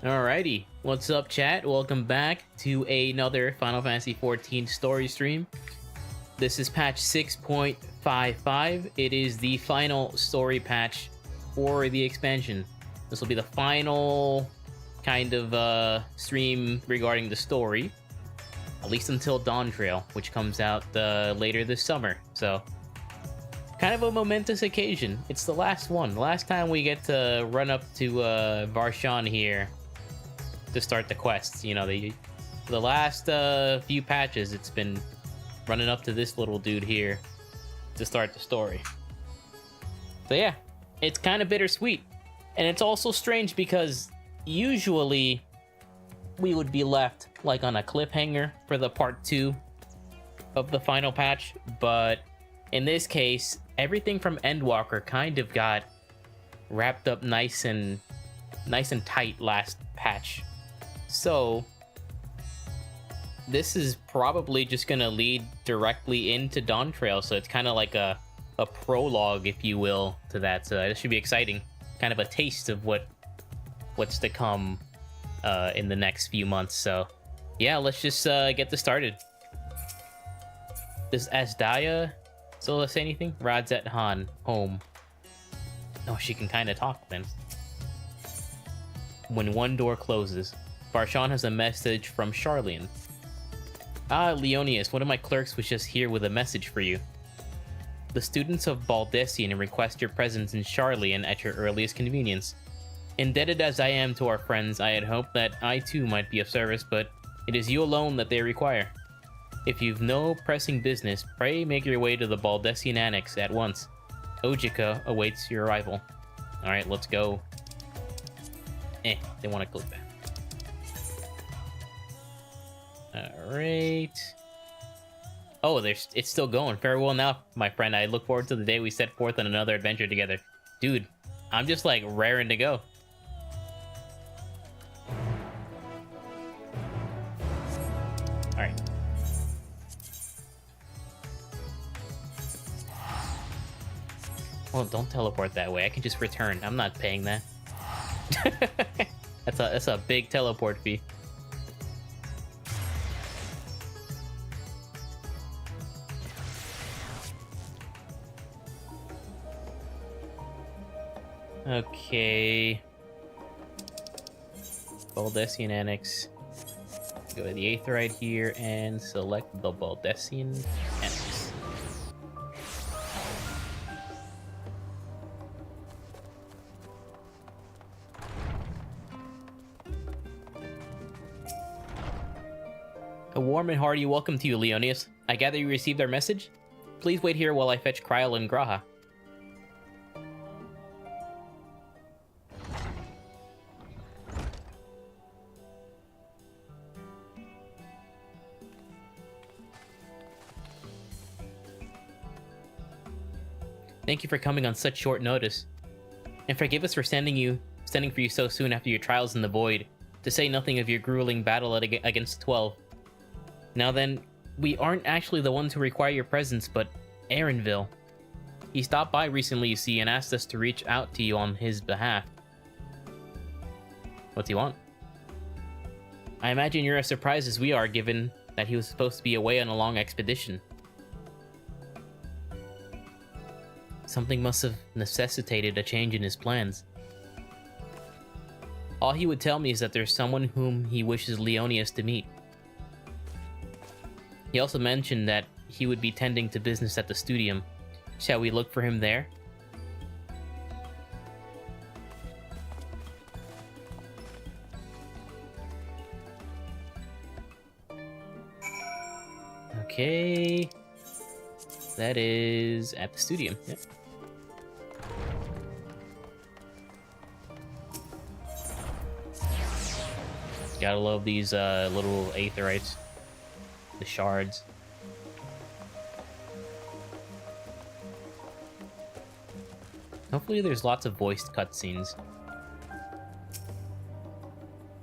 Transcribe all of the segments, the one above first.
Alrighty, what's up, chat? Welcome back to another Final Fantasy XIV story stream. This is patch 6.55. It is the final story patch for the expansion. This will be the final kind of stream regarding the story, at least until Dawn Trail, which comes out later this summer. So, kind of a momentous occasion. It's the last one. The last time we get to run up to Varshan here to start the quests. You know, the last few patches, it's been running up to this little dude here to start the story. So yeah, it's kind of bittersweet. And it's also strange because usually we would be left like on a cliffhanger for the part 2 of the final patch, but in this case, everything from Endwalker kind of got wrapped up nice and tight last patch. So this is probably just gonna lead directly into Dawn Trail, so it's kind of like a prologue, if you will, to that. So this should be exciting, kind of a taste of what's to come in the next few months. So yeah, let's just get this started. Does Asdaya still say anything? Radzet Han home. Oh, she can kind of talk then. When one door closes, Varshan has a message from Charlian. Ah, Leonius, one of my clerks was just here with a message for you. The students of Baldessian request your presence in Charlian at your earliest convenience. Indebted as I am to our friends, I had hoped that I too might be of service, but it is you alone that they require. If you've no pressing business, pray make your way to the Baldessian Annex at once. Ojika awaits your arrival. Alright, let's go. They want to click that. Alright. Oh, it's still going. Farewell now, my friend. I look forward to the day we set forth on another adventure together. Dude, I'm just like raring to go. Alright. Well, don't teleport that way. I can just return. I'm not paying that. That's a big teleport fee. Okay. Baldessian Annex. Go to the Aetheryte here and select the Baldessian Annex. A warm and hearty welcome to you, Leonius. I gather you received our message? Please wait here while I fetch Kryl and Graha. Thank you for coming on such short notice. And forgive us for sending for you so soon after your trials in the void, to say nothing of your grueling battle against the 12. Now then, we aren't actually the ones who require your presence, but Aaronville. He stopped by recently, you see, and asked us to reach out to you on his behalf. What's he want? I imagine you're as surprised as we are, given that he was supposed to be away on a long expedition. Something must have necessitated a change in his plans. All he would tell me is that there's someone whom he wishes Leonius to meet. He also mentioned that he would be tending to business at the studium. Shall we look for him there? Okay. That is at the studium. Yep. Gotta love these little Aetherites. The shards. Hopefully there's lots of voiced cutscenes.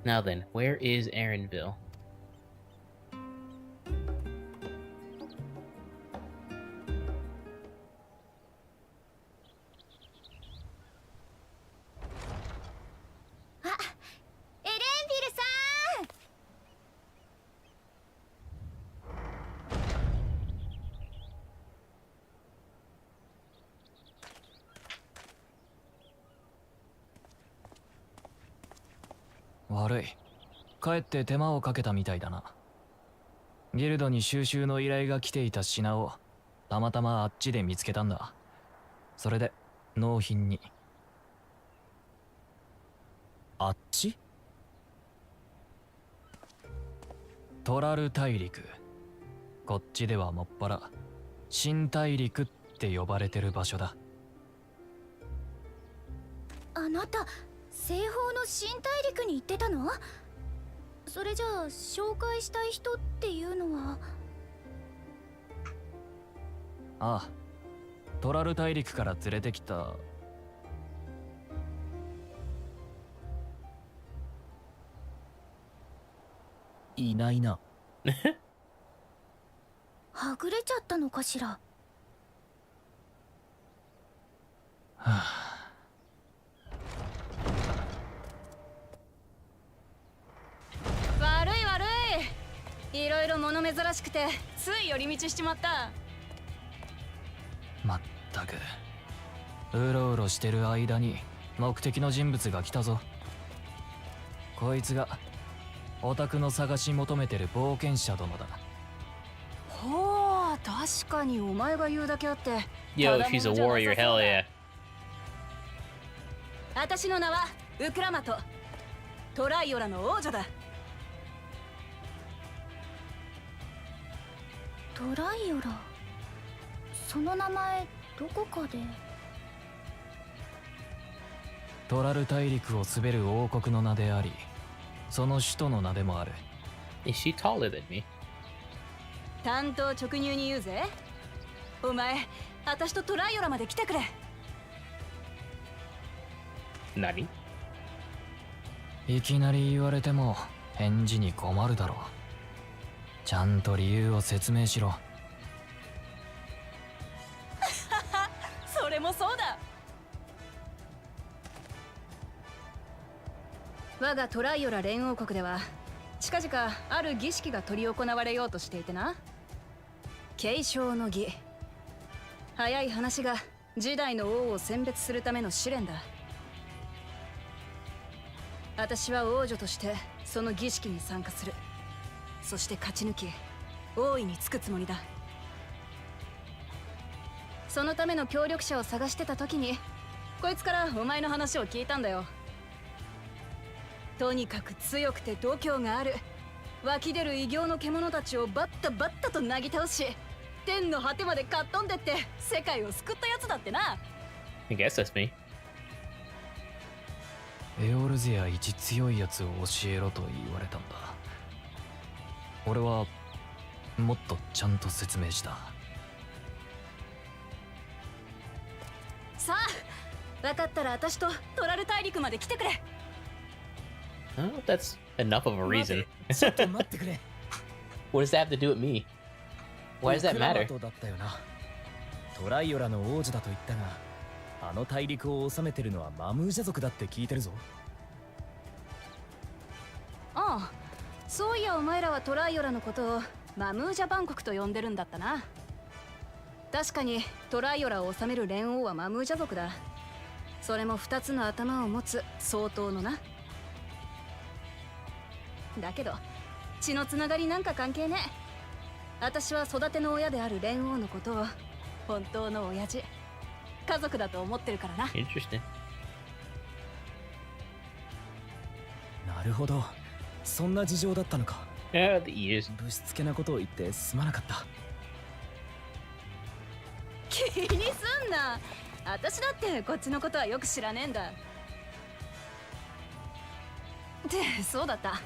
Now then, where is Aaronville? It 悪い。かえって手間をかけたみたいだな。ギルドに収集の依頼が来ていた品をたまたまあっちで見つけたんだ。それで納品に。あっち？トラル大陸。こっちではもっぱら新大陸って呼ばれてる場所だ。あなた西方の新大陸に行ってたの？それじゃあ紹介したい人っていうのは？ああ、トラル大陸から連れてきた。いないな。はぐれちゃったのかしら。はあ、悪い悪い。いろいろ物珍しくてつい寄り道しちまった。まったくうろうろしてる間に目的の人物が来たぞ。こいつがオタクの探し求めてる冒険者殿だ。ほう、確かにお前が言うだけあって。 Yo, she's a warrior, hell yeah. 私の名はウクラマト、トライオラの王女だ。トライオラ、その名前どこかで。トラル大陸を滑る王国の名であり、その首都の名でもある。Is she taller than me? 担当直入に言うぜ。お前、私とトライオラまで来てくれ。何？いきなり言われても返事に困るだろう。ちゃんと理由を説明しろ。それもそうだ。我がトライオラ連王国では近々ある儀式が執り行われようとしていてな。継承の儀。早い話が時代の王を選別するための試練だ。私は王女としてその儀式に参加する。そして勝ち抜き王位につくつもりだ。そのための協力者を探してた時にこいつからお前の話を聞いたんだよ。とにかく強くて度胸がある、湧き出る異形の獣たちをバッタバッタとなぎ倒し、天の果てまでかっ飛んでって世界を救ったやつだってな。 I guess that's me. エオルゼア一強いやつを教えろと言われたんだ。俺はもっとちゃんと説明した。さあ、分かったら私とトラル大陸まで来てくれ。Oh, that's enough of a reason. ちょっと待ってくれ。What does that have to do with me? Why does that matter? だったよな。トライオラの王子だと言ったが、あの大陸を治めてるのはマムージャ族だって聞いてるぞ。ああ、そういやお前らはトライオラのことをマムージャ万国と呼んでるんだったな。確かにトライオラを治める連王はマムージャ族だ。それも2つの頭を持つ相当のな。だけど血のつながりなんか関係ねえ。私は育ての親である連王のことを本当の親父、家族だと思ってるからな。 Interesting. なるほど、そんな事情だったのか。Yeah, the ears. ぶしつけなことを言ってすまなかった。気にすんな。私だってこっちのことはよく知らねえんだ。ってそうだった。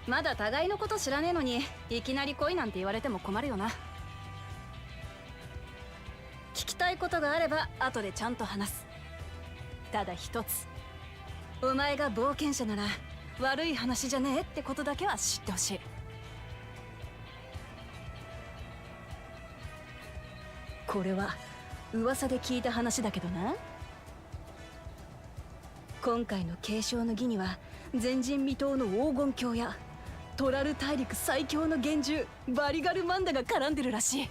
まだ互いのこと知らねえのにいきなり恋なんて言われても困るよな。聞きたいことがあれば後でちゃんと話す。ただ一つ、お前が冒険者なら悪い話じゃねえってことだけは知ってほしい。これは噂で聞いた話だけどな。今回の継承の儀には前人未到の黄金鏡やトラル大陸最強の幻獣バリガルマンダが絡んでるらしい。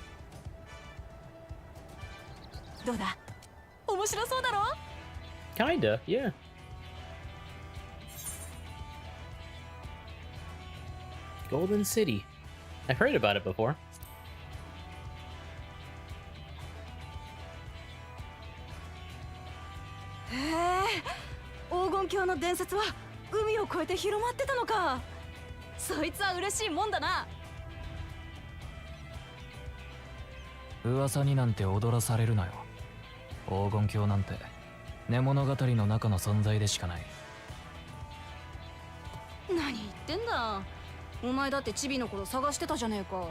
どうだ、面白そうだろ？ Kinda, yeah. Golden City. I've heard about it before. へえ、黄金鏡の伝説は海を越えて広まってたのか。そいつは嬉しいもんだな。噂になんて踊らされるなよ。黄金鏡なんて寝物語の中の存在でしかない。何言ってんだ。お前だってチビの頃探してたじゃねえか。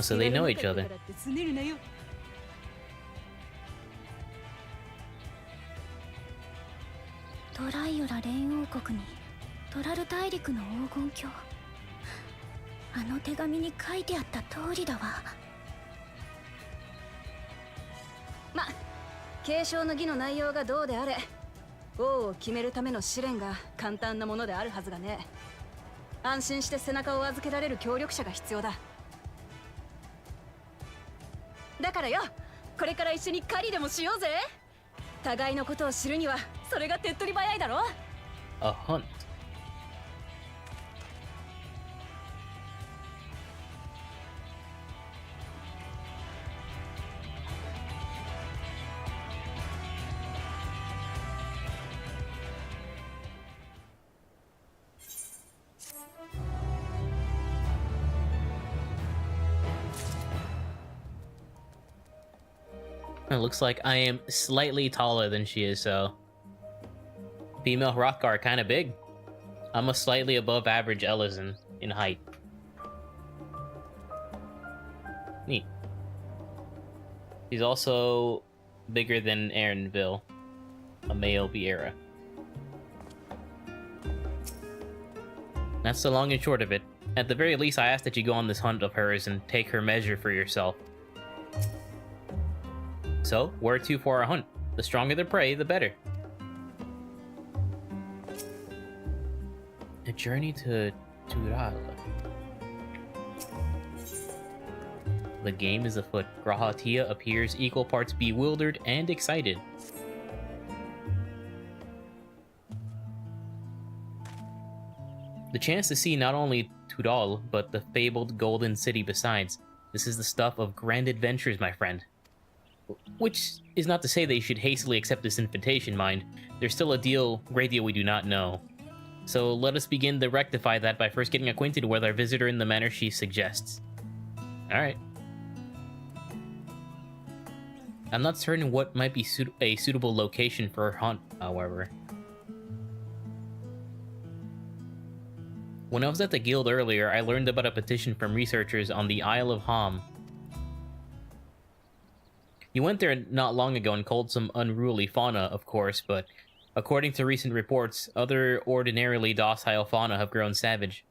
So they know each other. すねるなよ。トライオラ連王国にトラル大陸の黄金鏡。あの手紙に書いてあった通りだわ。ま、継承の儀の内容がどうであれ、王を決めるための試練が簡単なものであるはずがね。安心して背中を預けられる協力者が必要だ。だからよ、これから一緒に狩りでもしようぜ。互いのことを知るにはそれが手っ取り早いだろ。 A hunt. It looks like I am slightly taller than she is, so... Female Hrothgar kind of big. I'm a slightly above average Ellison in height. Neat. She's also bigger than Aaronville, a male Vieira. That's the long and short of it. At the very least, I ask that you go on this hunt of hers and take her measure for yourself. So, where to for our hunt? The stronger the prey, the better. A journey to Tural. The game is afoot. Grahatia appears equal parts bewildered and excited. The chance to see not only Tudal, but the fabled Golden City besides. This is the stuff of grand adventures, my friend. Which is not to say that you should hastily accept this invitation, mind. There's still a great deal we do not know. So let us begin to rectify that by first getting acquainted with our visitor in the manner she suggests. Alright. I'm not certain what might be a suitable location for her hunt, however. When I was at the guild earlier, I learned about a petition from researchers on the Isle of Ham. You went there not long ago and culled some unruly fauna, of course, but according to recent reports, other ordinarily docile fauna have grown savage.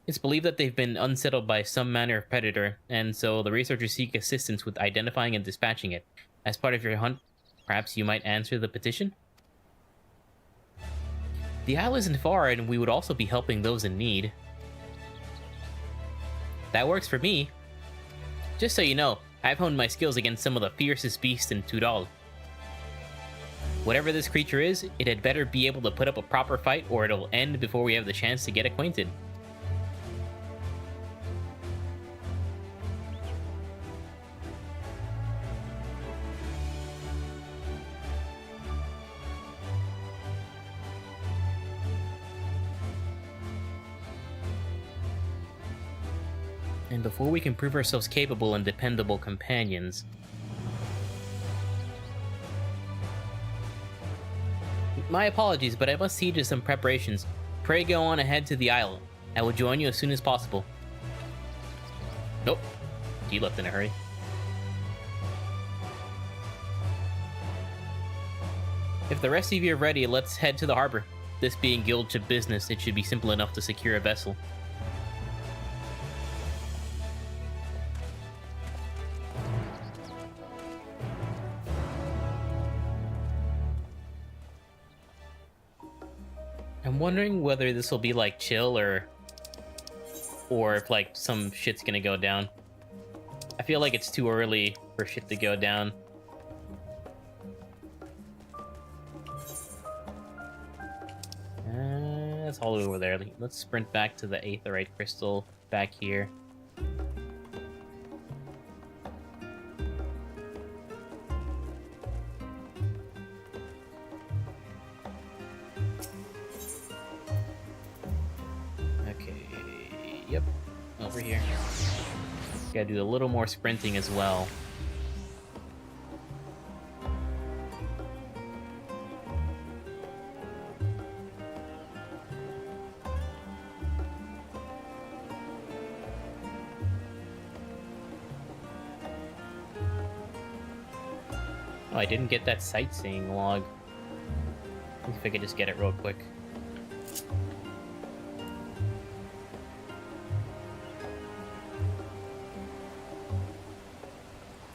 It's believed that they've been unsettled by some manner of predator, and so the researchers seek assistance with identifying and dispatching it. As part of your hunt, perhaps you might answer the petition? The isle isn't far, and we would also be helping those in need. That works for me. Just so you know, I've honed my skills against some of the fiercest beasts in Tudal. Whatever this creature is, it had better be able to put up a proper fight or it'll end before we have the chance to get acquainted. And before we can prove ourselves capable and dependable companions... My apologies, but I must see to some preparations. Pray go on ahead to the island. I will join you as soon as possible. Nope. He left in a hurry. If the rest of you are ready, let's head to the harbor. This being guildship business, it should be simple enough to secure a vessel. I'm wondering whether this will be like chill or if like some shit's gonna go down. I feel like it's too early for shit to go down. that's all over there. Let's sprint back to the Aetherite crystal back here. Okay, yep, over here. Gotta do a little more sprinting as well. Oh, I didn't get that sightseeing log. If I could just get it real quick.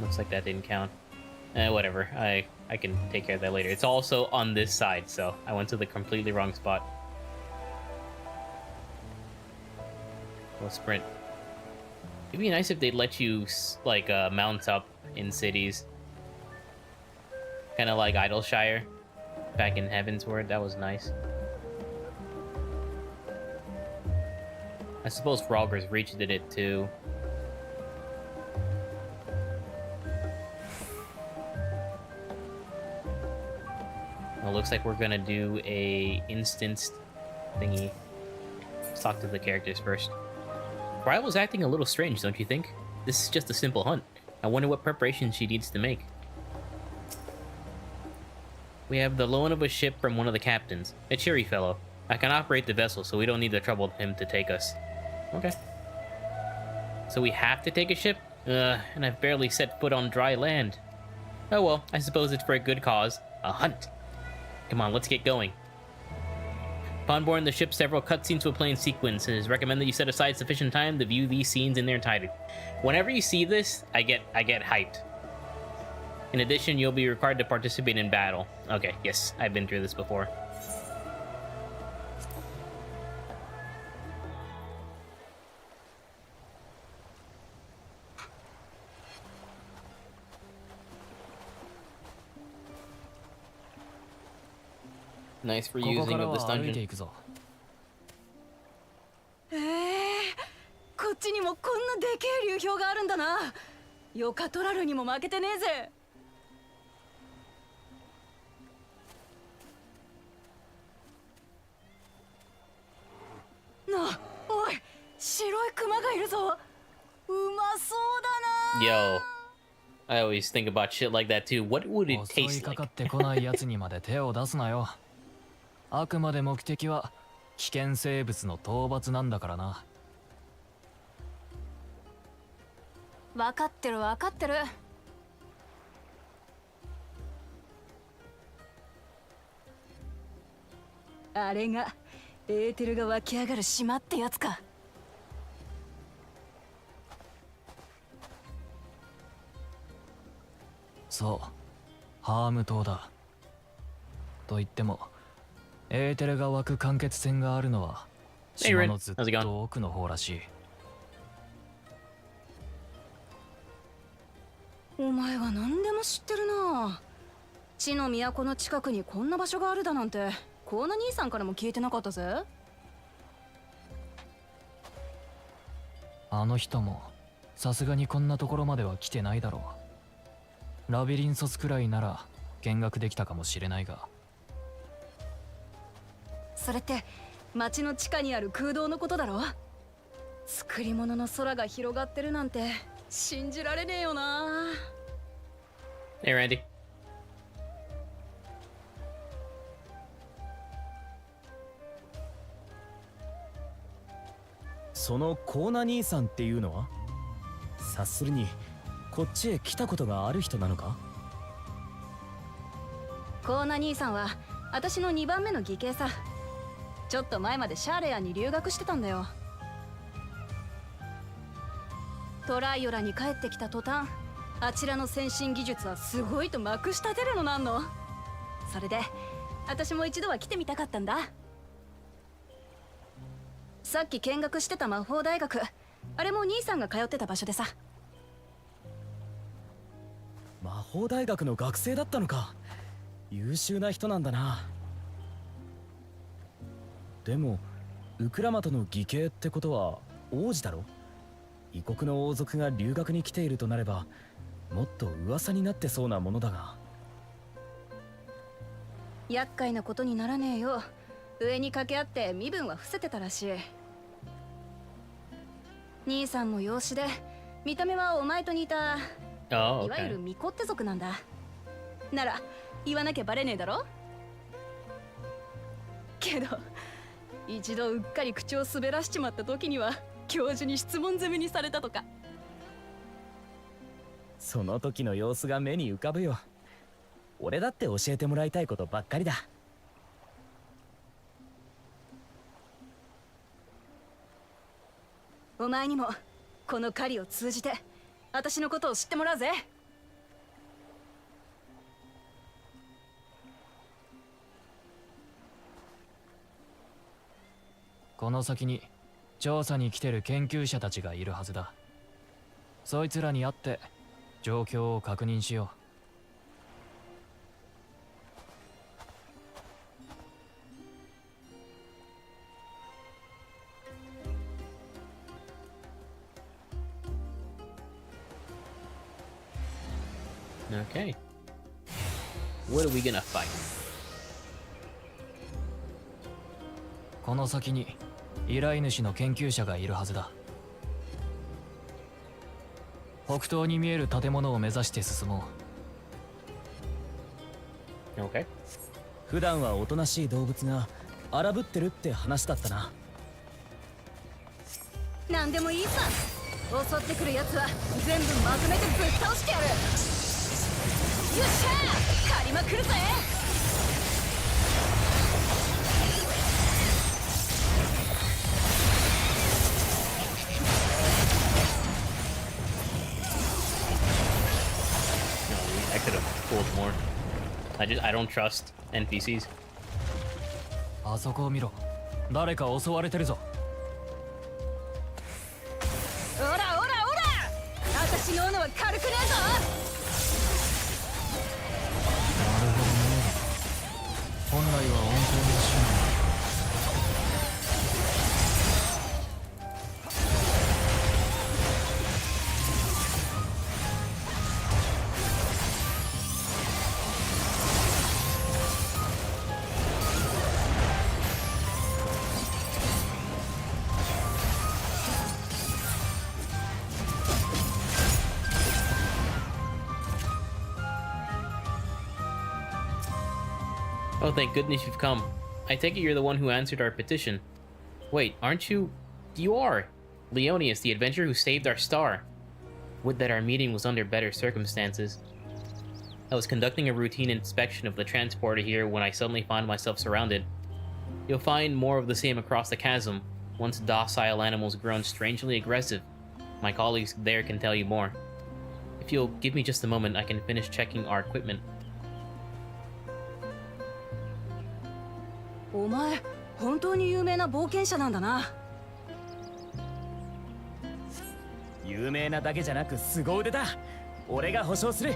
Looks like that didn't count. Whatever. I can take care of that later. It's also on this side, so I went to the completely wrong spot. We'll sprint. It'd be nice if they'd let you, like, mount up in cities. Kind of like Idleshire back in Heavensward. That was nice. I suppose Frogger's Reach did it too. Well, looks like we're gonna do a instanced thingy. Let's talk to the characters first. Rival's acting a little strange, don't you think? This is just a simple hunt. I wonder what preparations she needs to make. We have the loan of a ship from one of the captains, a cheery fellow. I can operate the vessel, so we don't need to trouble him to take us. Okay. So we have to take a ship? And I've barely set foot on dry land. Oh well, I suppose it's for a good cause. A hunt. Come on, let's get going. Upon boarding the ship, several cutscenes will play in sequence, and it is recommended you set aside sufficient time to view these scenes in their entirety. Whenever you see this, I get hyped. In addition, you'll be required to participate in battle. Okay, yes, I've been through this before. Nice for using of this dungeon. こっちにもこんなでけえ流氷があるんだな。ヨカトラルにも負けてねえぜ。な、おい、白いクマがいるぞ。うまそうだな。 Yo, I always think about shit like that too. What would it 襲い taste かか like? ってこないやつにまで手を出すなよ。あくまで目的は危険生物の討伐なんだからな。分かってる分かってる。あれがエーテルが湧き上がる島ってやつか。そう、ハーム島だ。と言ってもエーテルが湧く間欠泉があるのは Hey, 島 Ren. のずっ How's it going? と奥の方らしい。お前は何でも知ってるな。地の都の近くにこんな場所があるだなんてコーナ兄さんからも聞いてなかったぜ。あの人もさすがにこんなところまでは来てないだろう。ラビリンソスくらいなら見学できたかもしれないが。それって町の地下にある空洞のことだろ。作り物の空が広がってるなんて信じられねえよな。 Hey, Randy. そのコーナ兄さんっていうのは察するにこっちへ来たことがある人なのか。コーナ兄さんは私の2番目の義兄さ。ちょっと前までシャーレアに留学してたんだよ。トライオラに帰ってきた途端、あちらの先進技術はすごいとまくし立てるのなんの。それで私も一度は来てみたかったんだ。さっき見学してた魔法大学、あれも兄さんが通ってた場所でさ。魔法大学の学生だったのか。優秀な人なんだな。でもウクラマトの義兄ってことは王子だろ。異国の王族が留学に来ているとなればもっと噂になってそうなものだが。厄介なことにならねえよ。上に掛け合って身分は伏せてたらしい。兄さんも養子で、見た目はお前と似た、Oh, いわゆ okay. る巫女って族なんだ。なら言わなきゃバレねえだろ。けど一度うっかり口を滑らしちまった時には教授に質問攻めにされたとか。その時の様子が目に浮かぶよ。俺だって教えてもらいたいことばっかりだ。お前にもこの狩りを通じて私のことを知ってもらうぜ。この先に調査に来てる研究者たちがいるはずだ。そいつらに会って状況を確認しよう。Okay. What are we gonna fight? この先に依頼主の研究者がいるはずだ。北東に見える建物を目指して進もう。 Okay. 普段はおとなしい動物が荒ぶってるって話だったな。何でもいいさ。襲ってくるやつは全部まとめてぶっ倒してやる。よっしゃー、狩りまくるぜ。I could have pulled more. I don't trust NPCs. あそこを見ろ。誰か襲われてるぞ。オラオラオラ、私の斧は軽くねえぞ。なるほどね。本来は温厚な趣味。Oh, thank goodness you've come. I take it you're the one who answered our petition. Wait, aren't you? You are! Leonius, the adventurer who saved our star. Would that our meeting was under better circumstances. I was conducting a routine inspection of the transporter here when I suddenly found myself surrounded. You'll find more of the same across the chasm, once docile animals grown strangely aggressive. My colleagues there can tell you more. If you'll give me just a moment, I can finish checking our equipment. お前本当に有名な冒険者なんだな。有名なだけじゃなく凄腕だ。俺が保証する。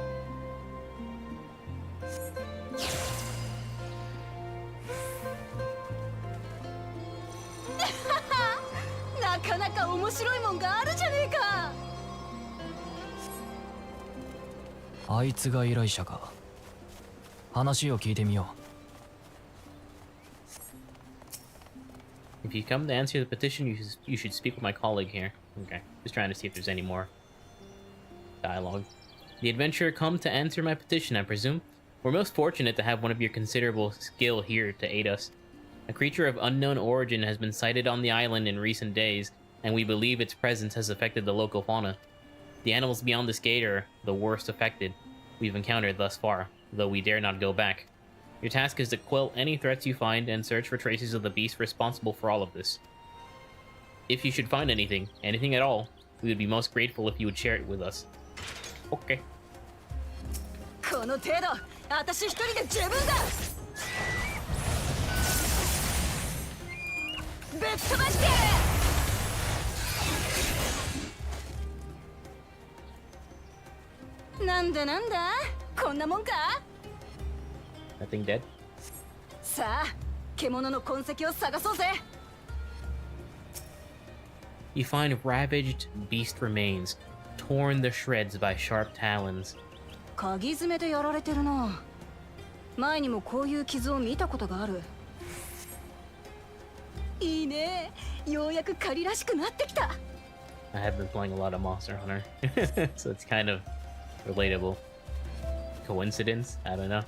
なかなか面白いもんがあるじゃねえか。あいつが依頼者か。話を聞いてみよう。If you come to answer the petition, you should speak with my colleague here. Okay, just trying to see if there's any more dialogue. The adventurer come to answer my petition, I presume? We're most fortunate to have one of your considerable skill here to aid us. A creature of unknown origin has been sighted on the island in recent days, and we believe its presence has affected the local fauna. The animals beyond this gate are the worst affected we've encountered thus far, though we dare not go back. Your task is to quell any threats you find and search for traces of the beast responsible for all of this. If you should find anything at all, we would be most grateful if you would share it with us. Okay. この程度、私一人で十分だ。ぶっ飛ばしてやる。なんだなんだ、こんなもんか。Nothing dead? さあ、獣の痕跡を探そうぜ。You find ravaged beast remains, torn to shreds by sharp talons. 鍵爪でやられてるな。前にもこういう傷を見たことがある。いいね。ようやく狩りらしくなってきた。I have been playing a lot of Monster Hunter, so it's kind of relatable. Coincidence? I don't know.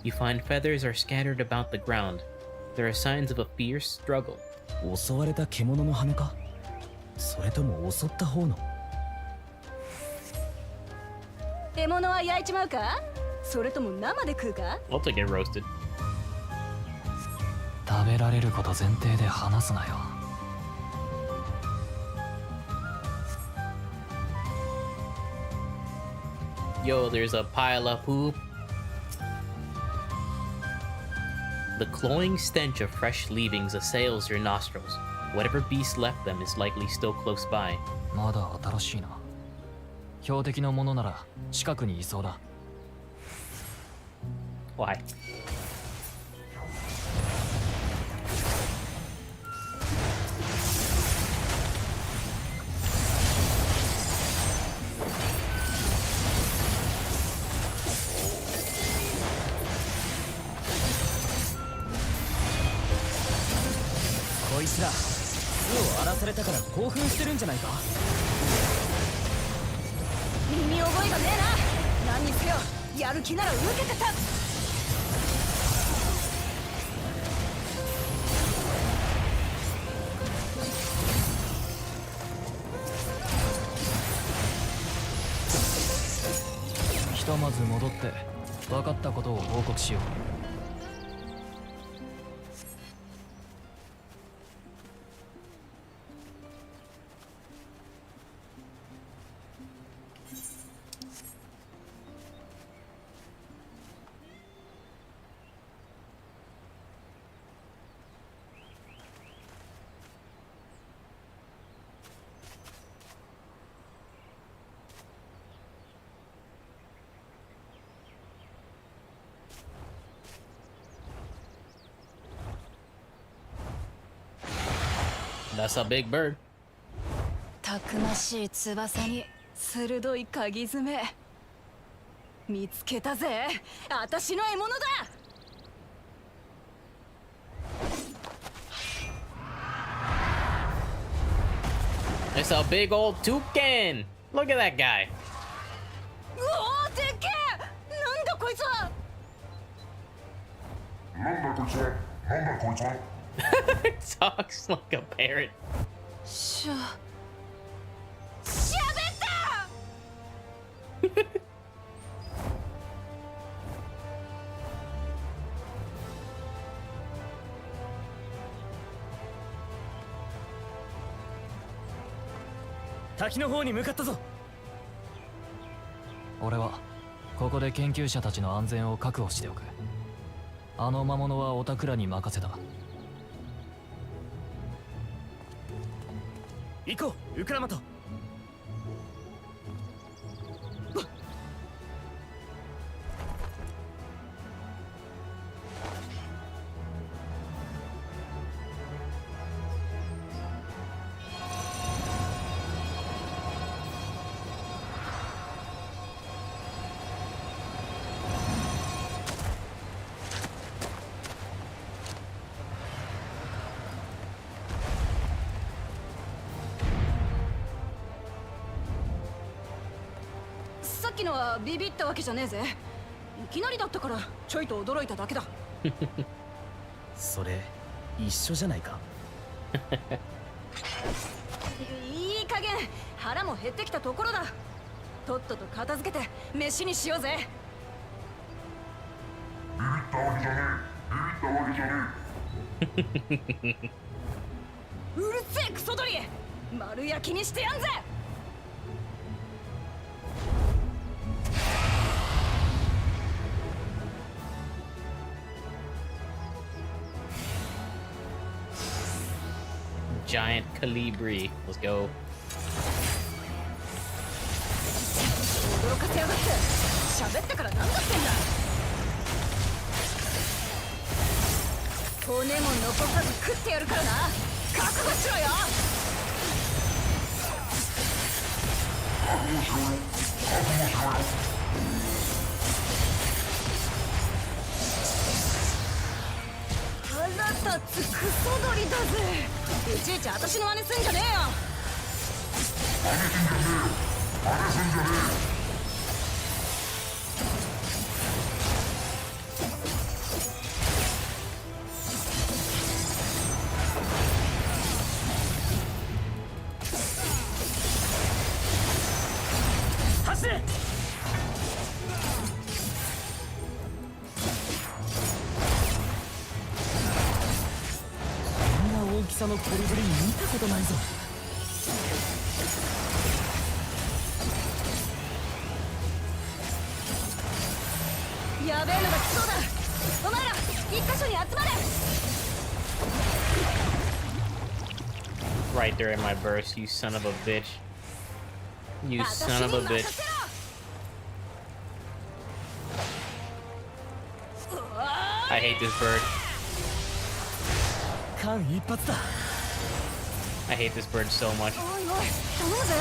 You find feathers are scattered about the ground. There are signs of a fierce struggle. 襲われた獣の羽か、それとも襲った方の。獲物は焼いちまうか、それとも生で食うか。 I'll take it roasted. 食べられること前提で話すなよ。Yo, there's a pile of poop. The cloying stench of fresh leavings assails your nostrils. Whatever beast left them is likely still close by. まだ新しいな。標的のものなら近くにいそうだ。Why? .こいつら巣を荒らされたから興奮してるんじゃないか。耳覚えがねえな。何にせよやる気なら受けてた。ひとまず戻って分かったことを報告しよう。That's a big bird. たくましい翼に鋭い鍵爪。見つけたぜ。私の獲物だ。It's a big old toucan. Look at that guy. うおー、でっけえ。なんだこいつは。Talks like a parrot. しゃべった。滝の方に向かったぞ。俺はここで研究者たちの安全を確保しておく。あの魔物はオタクらに任せた。行こう、ウクラマト。さっきのはビビったわけじゃねえぜ。いきなりだったからちょいと驚いただけだ。それ一緒じゃないか。いい加減腹も減ってきたところだ。とっとと片付けて飯にしようぜ。うるせえクソ鳥、丸焼きにしてやんぜ。Giant Calibri. Let's go. 驚かせやがって。ってから何だってんだ。骨も残さず食ってやるからな。覚悟しろよ。腹立つクソ鳥だぜ。いちいち私の真似すんじゃねえよ。走れ。こんな大きさのコリブリ見たことないぞ。やべえのが来そうだ。お前ら一箇所に集まれ。 Right there in my burst, you son of a bitch. You son of a bitch. I hate this bird. 間一髪だ。 I hate this bird so much. おいおい、頼むぜ。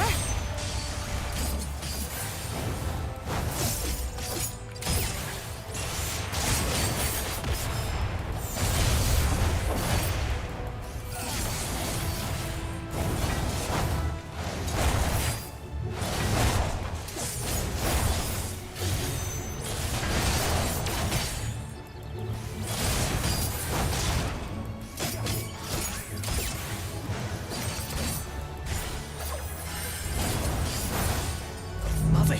まずい。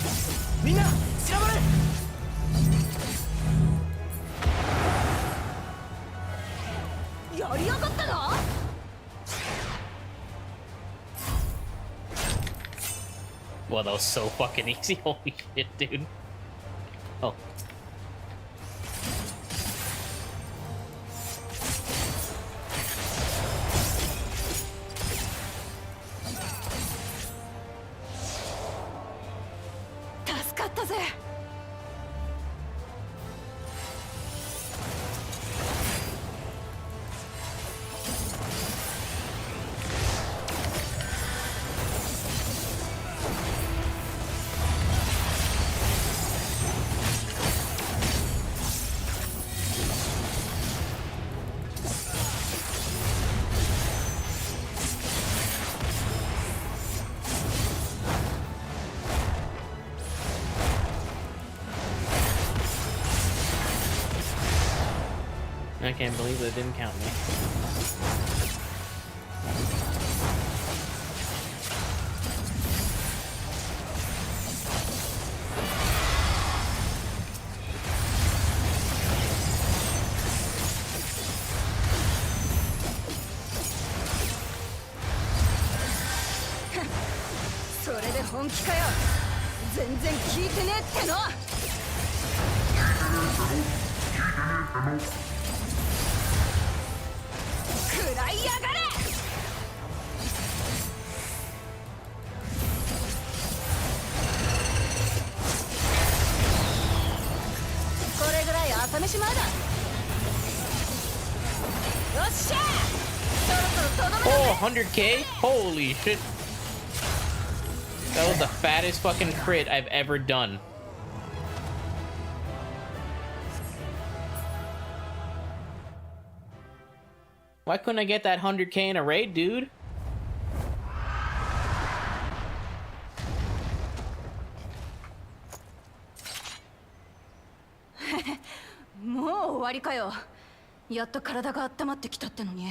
みんな散らばれ。やりやがったな。 Well, that was so fucking easy. Holy shit, dude. Oh.助かったぜ。I can't believe they didn't count me. Huh. それで本気かよ。全然聞いてねえっての。食らいやがれ。これぐらい朝飯前だ。よっしゃ。そろそろとどめだぜ。 Oh, 100k? Holy shit. That was the fattest fucking crit I've ever done. Why couldn't I get that 100k in a raid, dude? もう終わりかよ。やっと体が温まってきたってのに。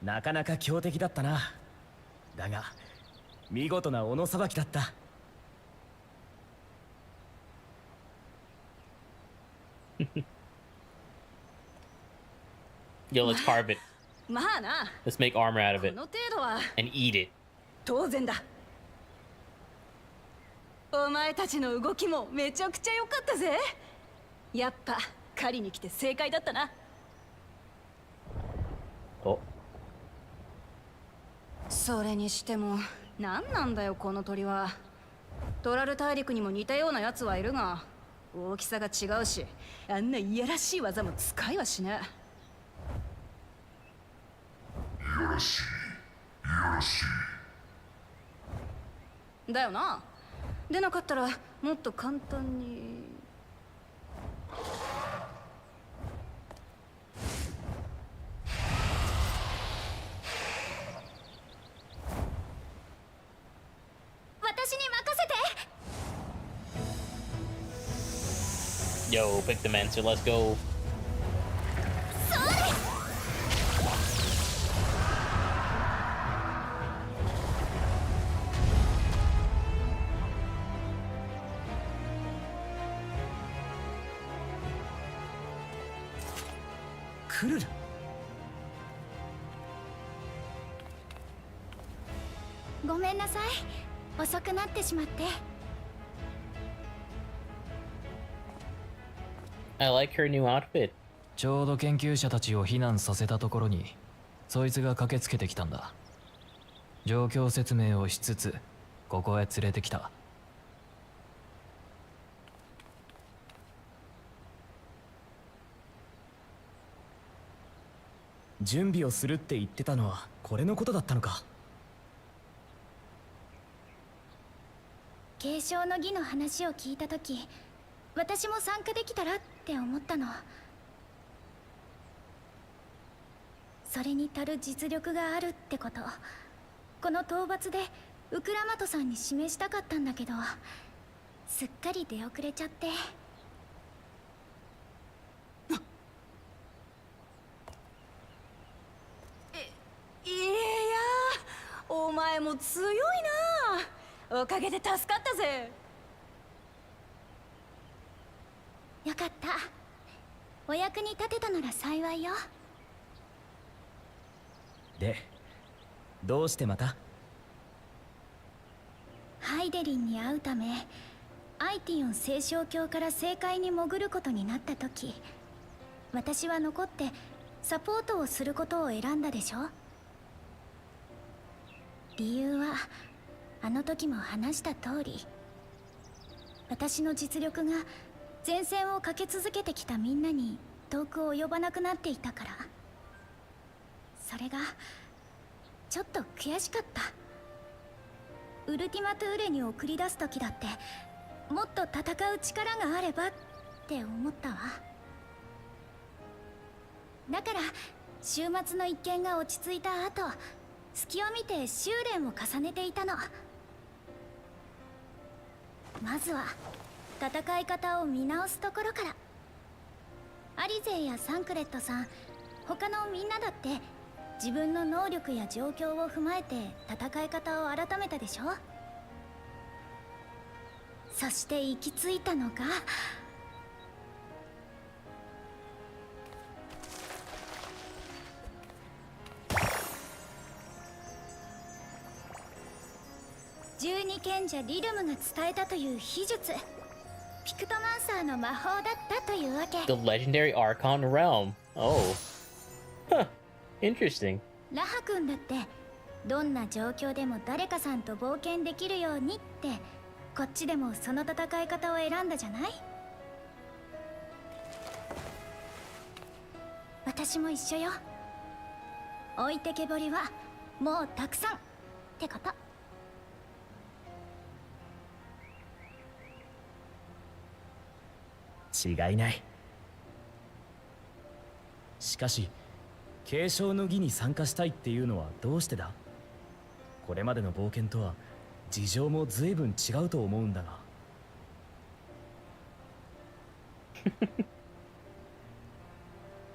なかなか強敵だったな。だが見事な斧さばきだった。Yo, let's carve it. まあな。 Let's make armor out of こ it の程度は and eat it. 当然だ。お前たちの動きもめちゃくちゃ良かったぜ。やっぱ狩りに来て正解だったな。お、それにしても何なんだよこの鳥は。トラル大陸にも似たようなやつはいるが大きさが違うし、あんないやらしい技も使いはしねえ。いやらしい、いやらしいだよな。でなかったらもっと簡単に。私に任せて。 Yo, pick the Mancer, let's go. クルル。ごめんなさい、遅くなってしまって。 I like her new outfit. ちょうど研究者たちを避難させたところにそいつが駆けつけてきたんだ。状況説明をしつつここへ連れてきた。準備をするって言ってたのはこれのことだったのか。継承の儀の話を聞いた時、私も参加できたらって思ったの。それに足る実力があるってこと、この討伐でウクラマトさんに示したかったんだけど、すっかり出遅れちゃって。いや、お前も強いな。おかげで助かったぜ。よかった、お役に立てたなら幸いよ。で、どうしてまた？ハイデリンに会うためアイティオン聖唱教から聖海に潜ることになった時、私は残ってサポートをすることを選んだでしょ。理由はあの時も話した通り、私の実力が前線を駆け続けてきたみんなに遠く及ばなくなっていたから。それがちょっと悔しかった。ウルティマトゥーレに送り出す時だってもっと戦う力があればって思ったわ。だから週末の一件が落ち着いた後、隙を見て修練を重ねていたの。まずは戦い方を見直すところから。アリゼやサンクレットさん、他のみんなだって自分の能力や状況を踏まえて戦い方を改めたでしょ。そして行き着いたのが十二賢者リルムが伝えたという秘術、ピクトマンサーの魔法だったというわけ。 The legendary Archon Realm. Oh. Huh. Interesting. ラハ君だってどんな状況でも誰かさんと冒険できるようにってこっちでもその戦い方を選んだじゃない。私も一緒よ。置いてけぼりはもうたくさんってこと。違いない。しかし継承の儀に参加したいっていうのはどうしてだ？これまでの冒険とは事情も随分違うと思うんだが。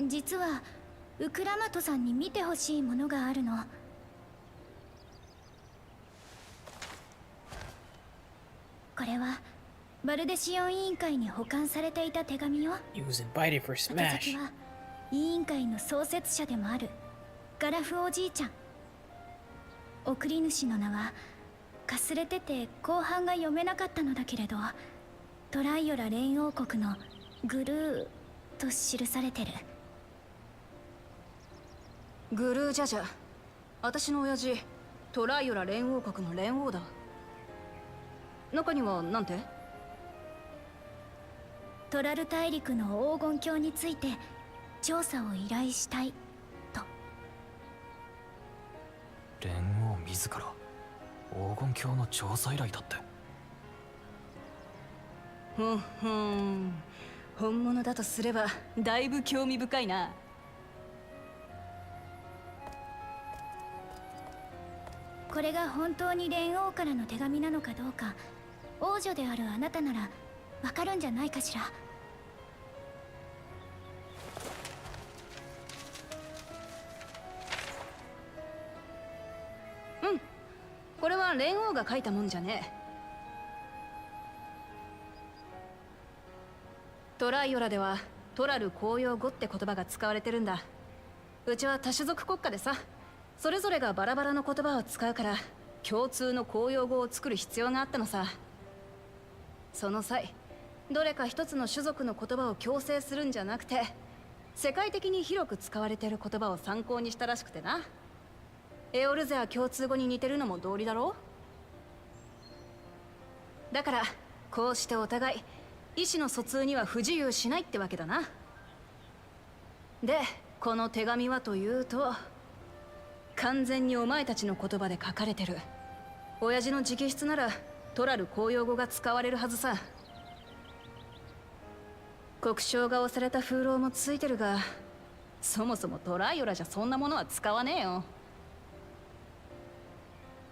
実はウクラマトさんに見てほしいものがあるの。これはバルデシオン委員会に保管されていた手紙よ。 He was invited for 後 Smash. 先は委員会の創設者でもあるガラフおじいちゃん。送り主の名はかすれてて後半が読めなかったのだけれど、トライオラ連王国のグルーと記されてる。グルージャジャ、私の親父トライオラ連王国の連王だ。中にはなんて？トラル大陸の黄金鏡について調査を依頼したいと。連王自ら黄金鏡の調査依頼だって。ふんふん、本物だとすればだいぶ興味深いな。これが本当に連王からの手紙なのかどうか、王女であるあなたならわかるんじゃないかしら。うん、これは連王が書いたもんじゃねえ。トライオラではトラル公用語って言葉が使われてるんだ。うちは多種族国家でさ、それぞれがバラバラの言葉を使うから共通の公用語を作る必要があったのさ。その際、どれか一つの種族の言葉を強制するんじゃなくて、世界的に広く使われている言葉を参考にしたらしくてな。エオルゼア共通語に似てるのも道理だろう。だからこうしてお互い意思の疎通には不自由しないってわけだな。で、この手紙はというと、完全にお前たちの言葉で書かれてる。親父の直筆ならトラル公用語が使われるはずさ。国章が押された風浪もついてるが、そもそもトライオラじゃそんなものは使わねえよ。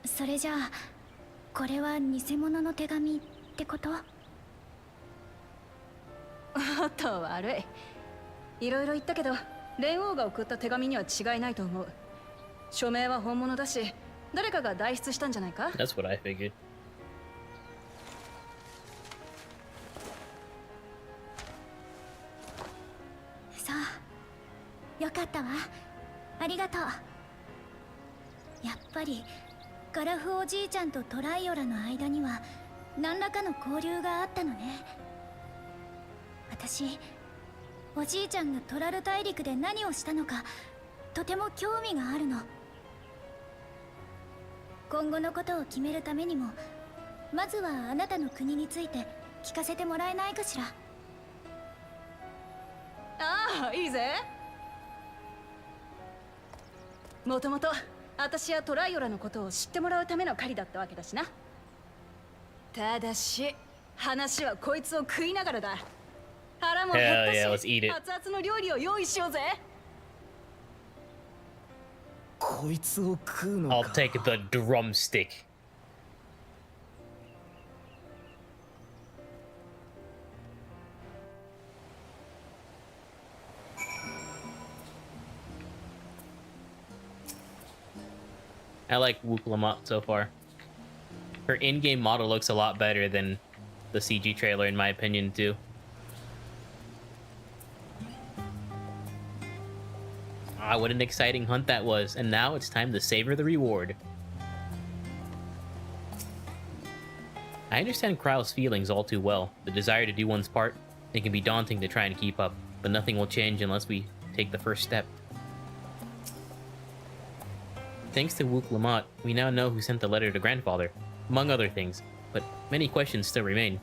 それじゃあこれは偽物の手紙ってこと？おっと悪い。いろいろ言ったけど、連王が送った手紙には違いないと思う。署名は本物だし、誰かが代筆したんじゃないか？ That's what I figured. さあ、よかったわ。ありがとう。やっぱりガラフおじいちゃんとトライオラの間には何らかの交流があったのね。私、おじいちゃんがトラル大陸で何をしたのかとても興味があるの。今後のことを決めるためにも、まずはあなたの国について聞かせてもらえないかしら。ああ、いいぜ。もともと私やトライオラのことを知ってもらうための狩りだったわけだしな。ただし話はこいつを食いながらだ。腹も減ったし、 Hell yeah, let's eat it. 熱々の料理を用意しようぜ。こいつを食うの I'll か。 take the drumstick. I like Wooklamot so far. Her in-game model looks a lot better than the CG trailer, in my opinion, too. Ah, what an exciting hunt that was. And now it's time to savor the reward. I understand Kryle's feelings all too well. The desire to do one's part, it can be daunting to try and keep up, but nothing will change unless we take the first step. Thanks to Wook Lamont, we now know who sent the letter to Grandfather, among other things, but many questions still remain.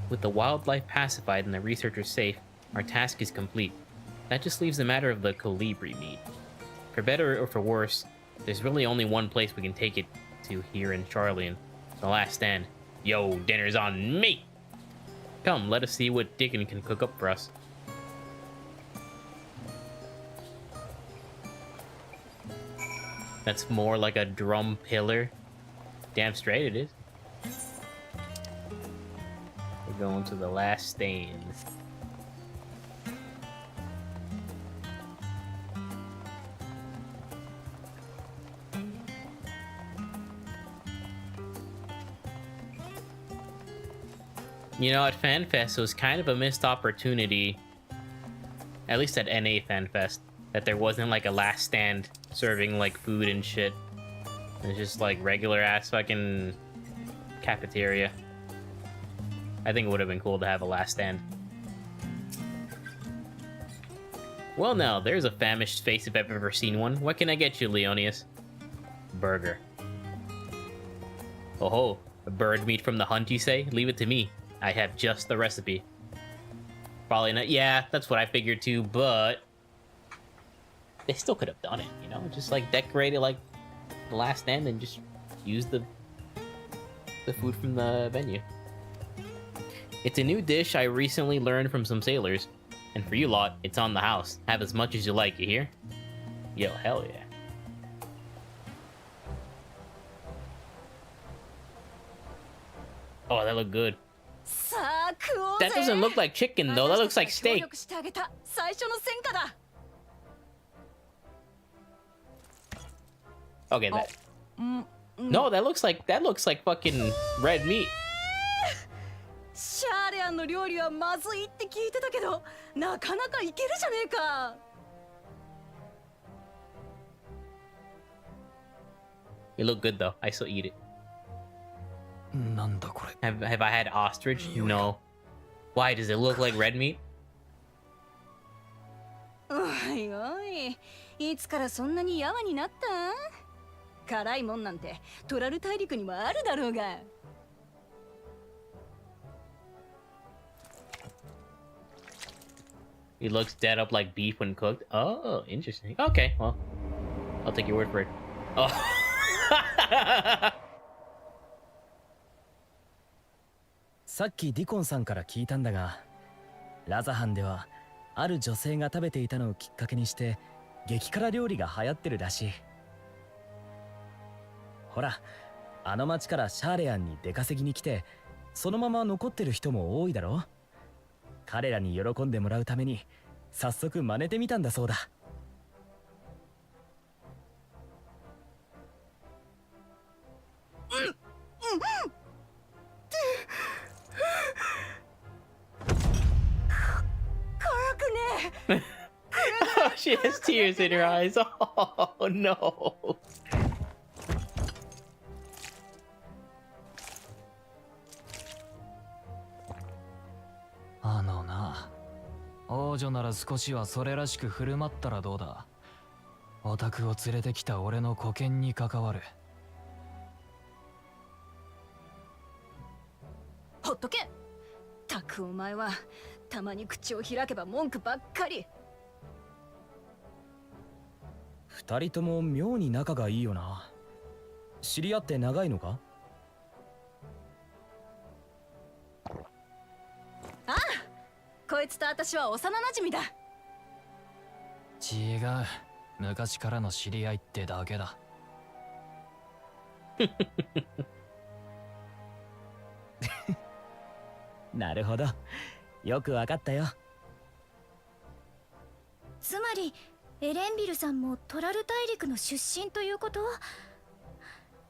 With the wildlife pacified and the researchers safe, our task is complete. That just leaves the matter of the colibri meat. For better or for worse, there's really only one place we can take it to here in Charlian. The last stand. Yo, dinner's on me! Come, let us see what Dickon can cook up for us. That's more like a drum pillar. Damn straight it is. We're going to the last stand. You know, at FanFest, it was kind of a missed opportunity, at least at NA FanFest, that there wasn't like a last stand serving like food and shit. It's just like regular ass fucking cafeteria. I think it would have been cool to have a last stand. Well, now, there's a famished face if I've ever seen one. What can I get you, Leonius? Burger. Oh ho, bird meat from the hunt, you say? Leave it to me. I have just the recipe. Probably not. Yeah, that's what I figured too, but they still could have done it, you know? Just like decorate it like the last stand and just use the food from the venue. It's a new dish I recently learned from some sailors. And for you lot, it's on the house. Have as much as you like, you hear? Yo, hell yeah. Oh, that looked good. That doesn't look like chicken though, that looks like steak. Okay, that... No, that looks like fucking red meat. シャーレアンの料理はまずいって聞いてたけど、なかなかいけるじゃねえか。It looked good though. I still eat it. なんだこれ。 Have I had ostrich? No. Why does it look like red meat? おいおい、いつからそんなにやわになった？辛いもんなんてトラル大陸にもあるだろうが。It looks dead up like beef when cooked. Oh, interesting. Okay, well, I'll take your word for it. Oh. さっきディコンさんから聞いたんだが、ラザハンではある女性が食べていたのをきっかけにして激辛料理が流行ってるらしい。ほら、あの町からシャーレアンに出稼ぎに来てそのまま残ってる人も多いだろ。彼らに喜んでもらうために早速真似てみたんだそうだ。She has tears in her eyes. Oh no. あのな、王女なら少しはそれらしく振る舞ったらどうだ。オタクを連れてきた俺の沽券に関わる。ほっとけ。たくお前はたまに口を開けば文句ばっかり。二人とも妙に仲がいいよな。知り合って長いのか？ああ、こいつと私は幼馴染だ。違う、昔からの知り合いってだけだ。なるほど、よくわかったよ。つまりエレンビルさんもトラル大陸の出身ということ？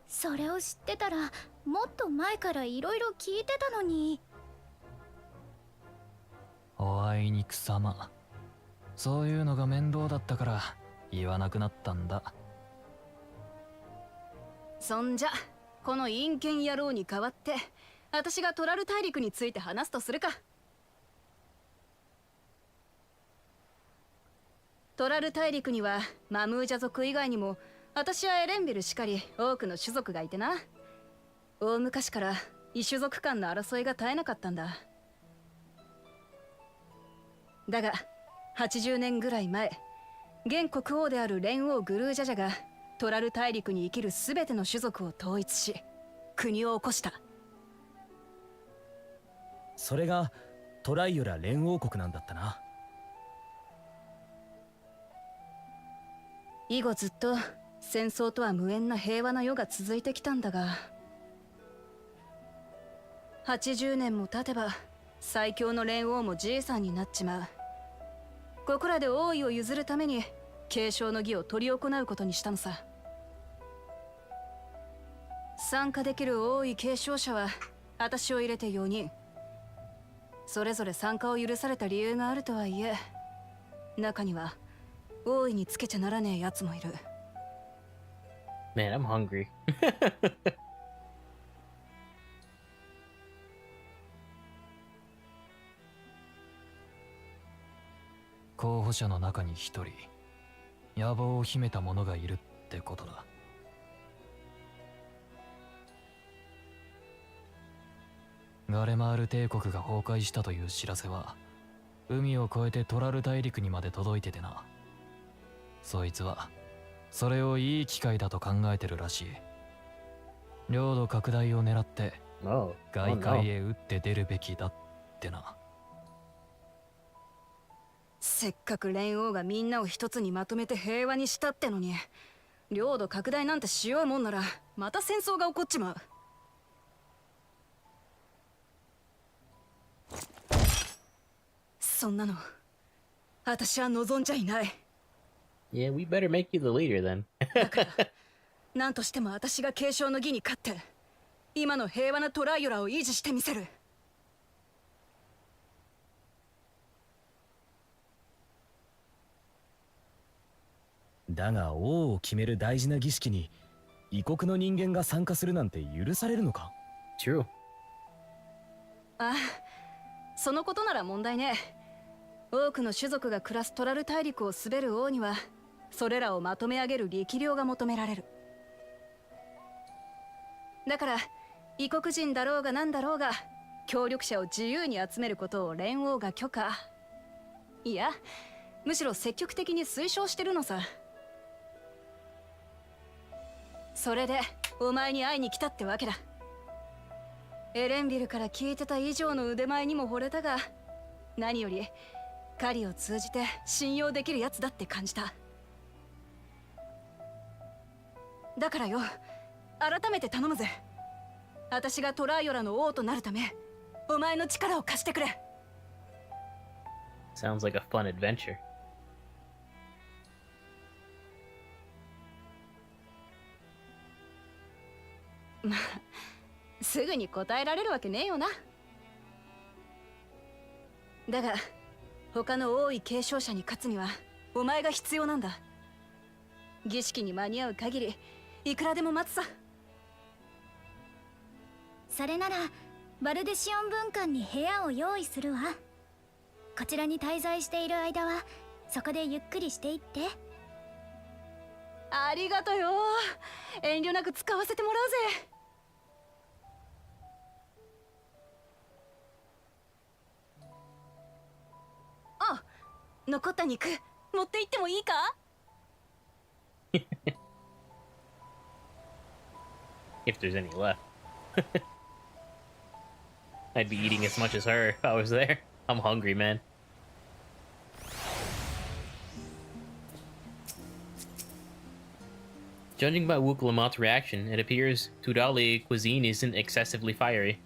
それを知ってたらもっと前からいろいろ聞いてたのに。おあいにくさま。そういうのが面倒だったから言わなくなったんだ。そんじゃこの陰険野郎に代わって私がトラル大陸について話すとするか。トラル大陸にはマムージャ族以外にも私やエレンビルしかり多くの種族がいてな。大昔から異種族間の争いが絶えなかったんだ。だが80年ぐらい前、現国王である蓮王グルージャジャがトラル大陸に生きる全ての種族を統一し国を起こした。それがトライオラ連王国なんだったな。以後ずっと戦争とは無縁な平和な世が続いてきたんだが、80年も経てば最強の蓮王もじいさんになっちまう。ここらで王位を譲るために継承の儀を執り行うことにしたのさ。参加できる王位継承者は私を入れて4人。それぞれ参加を許された理由があるとはいえ、中には王位につけちゃならねえやつもいる。Man, I'm hungry. 候補者の中に一人野望を秘めた者がいるってことだ。ガレマール帝国が崩壊したという知らせは海を越えてトラル大陸にまで届いててな。そいつはそれをいい機会だと考えてるらしい。領土拡大を狙って Oh, 外界へ打って出るべきだってな。せっかく連王がみんなを一つにまとめて平和にしたってのに、領土拡大なんてしようもんならまた戦争が起こっちまう。そんなの私は望んじゃいない。 Yeah, we better make you the leader then. だから何としても私が継承の儀に勝って今の平和なトライオラを維持してみせる。だが王を決める大事な儀式に異国の人間が参加するなんて許されるのか？ True. ああ、そのことなら問題ね。多くの種族が暮らすトラル大陸を滑る王にはそれらをまとめ上げる力量が求められる。だから異国人だろうが何だろうが協力者を自由に集めることを連王が許可、いやむしろ積極的に推奨してるのさ。それでお前に会いに来たってわけだ。エレンビルから聞いてた以上の腕前にも惚れたが、何より狩りを通じて信用できるやつだって感じた。だからよ、改めて頼むぜ。私がトライオラの王となるためお前の力を貸してくれ。 Sounds like a fun adventure. まあすぐに答えられるわけねえよな。だが他の王位継承者に勝つにはお前が必要なんだ。儀式に間に合う限りいくらでも待つさ。それならバルデシオン文館に部屋を用意するわ。こちらに滞在している間はそこでゆっくりしていって。ありがとよ。遠慮なく使わせてもらうぜ。あ、残った肉持って行ってもいいか？ If there's any left. I'd be eating as much as her if I was there. I'm hungry, man. Judging by Wuklamot's reaction, it appears Tudali cuisine isn't excessively fiery.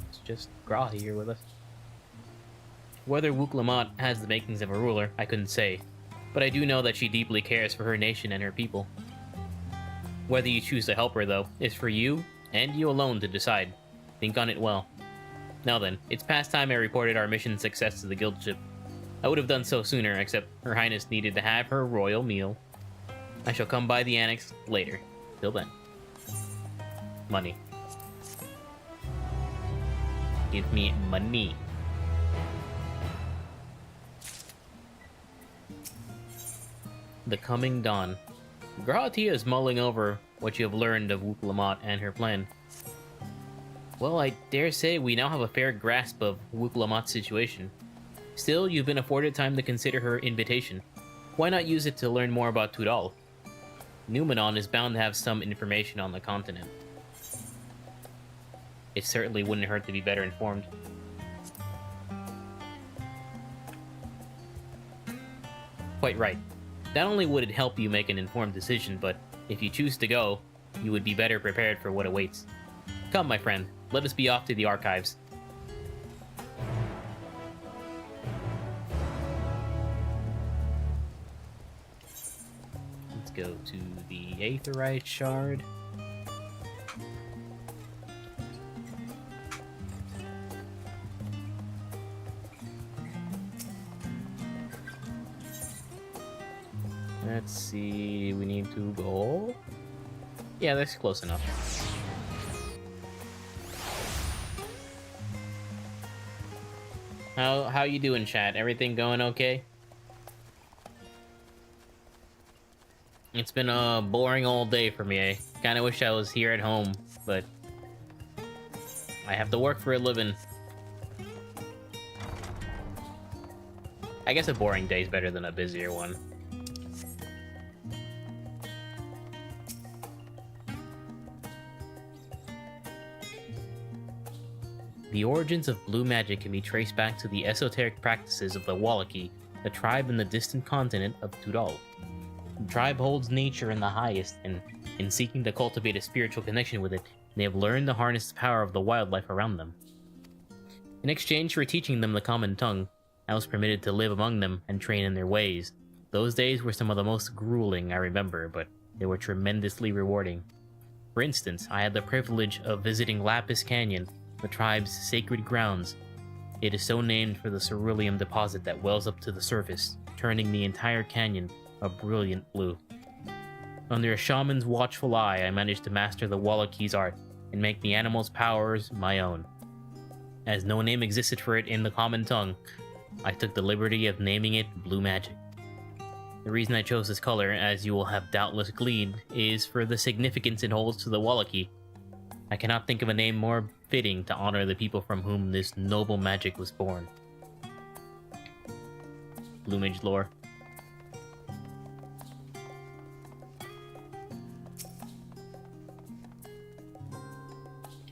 It's just Gra here with us. Whether Wuklamot has the makings of a ruler, I couldn't say, but I do know that she deeply cares for her nation and her people. Whether you choose to help her, though, is for you, and you alone, to decide. Think on it well. Now then, it's past time I reported our mission success to the guild ship. I would have done so sooner, except Her Highness needed to have her royal meal. I shall come by the annex later. Till then. Money. Give me money. The Coming Dawn. Grahatia is mulling over what you have learned of Wuklamot and her plan. Well, I dare say we now have a fair grasp of Wuklamot's situation. Still, you've been afforded time to consider her invitation. Why not use it to learn more about Tudal? Numenon is bound to have some information on the continent. It certainly wouldn't hurt to be better informed. Quite right. Not only would it help you make an informed decision, but if you choose to go, you would be better prepared for what awaits. Come, my friend, let us be off to the archives. Let's go to the Aetheryte Shard. Let's see, we need to go... Yeah, that's close enough. How you doing, chat? Everything going okay? It's been a boring old day for me. I kind of wish I was here at home, but I have to work for a living. I guess a boring day is better than a busier one. The origins of blue magic can be traced back to the esoteric practices of the Wallaki, a tribe in the distant continent of Tudal. The tribe holds nature in the highest, and in seeking to cultivate a spiritual connection with it, they have learned to harness the power of the wildlife around them. In exchange for teaching them the common tongue, I was permitted to live among them and train in their ways. Those days were some of the most grueling I remember, but they were tremendously rewarding. For instance, I had the privilege of visiting Lapis Canyon, the tribe's sacred grounds. It is so named for the ceruleum deposit that wells up to the surface, turning the entire canyon a brilliant blue. Under a shaman's watchful eye, I managed to master the Wallaki's art and make the animal's powers my own. As no name existed for it in the common tongue, I took the liberty of naming it Blue Magic. The reason I chose this color, as you will have doubtless gleaned, is for the significance it holds to the Wallaki. I cannot think of a name more fitting to honor the people from whom this noble magic was born. Blumage lore.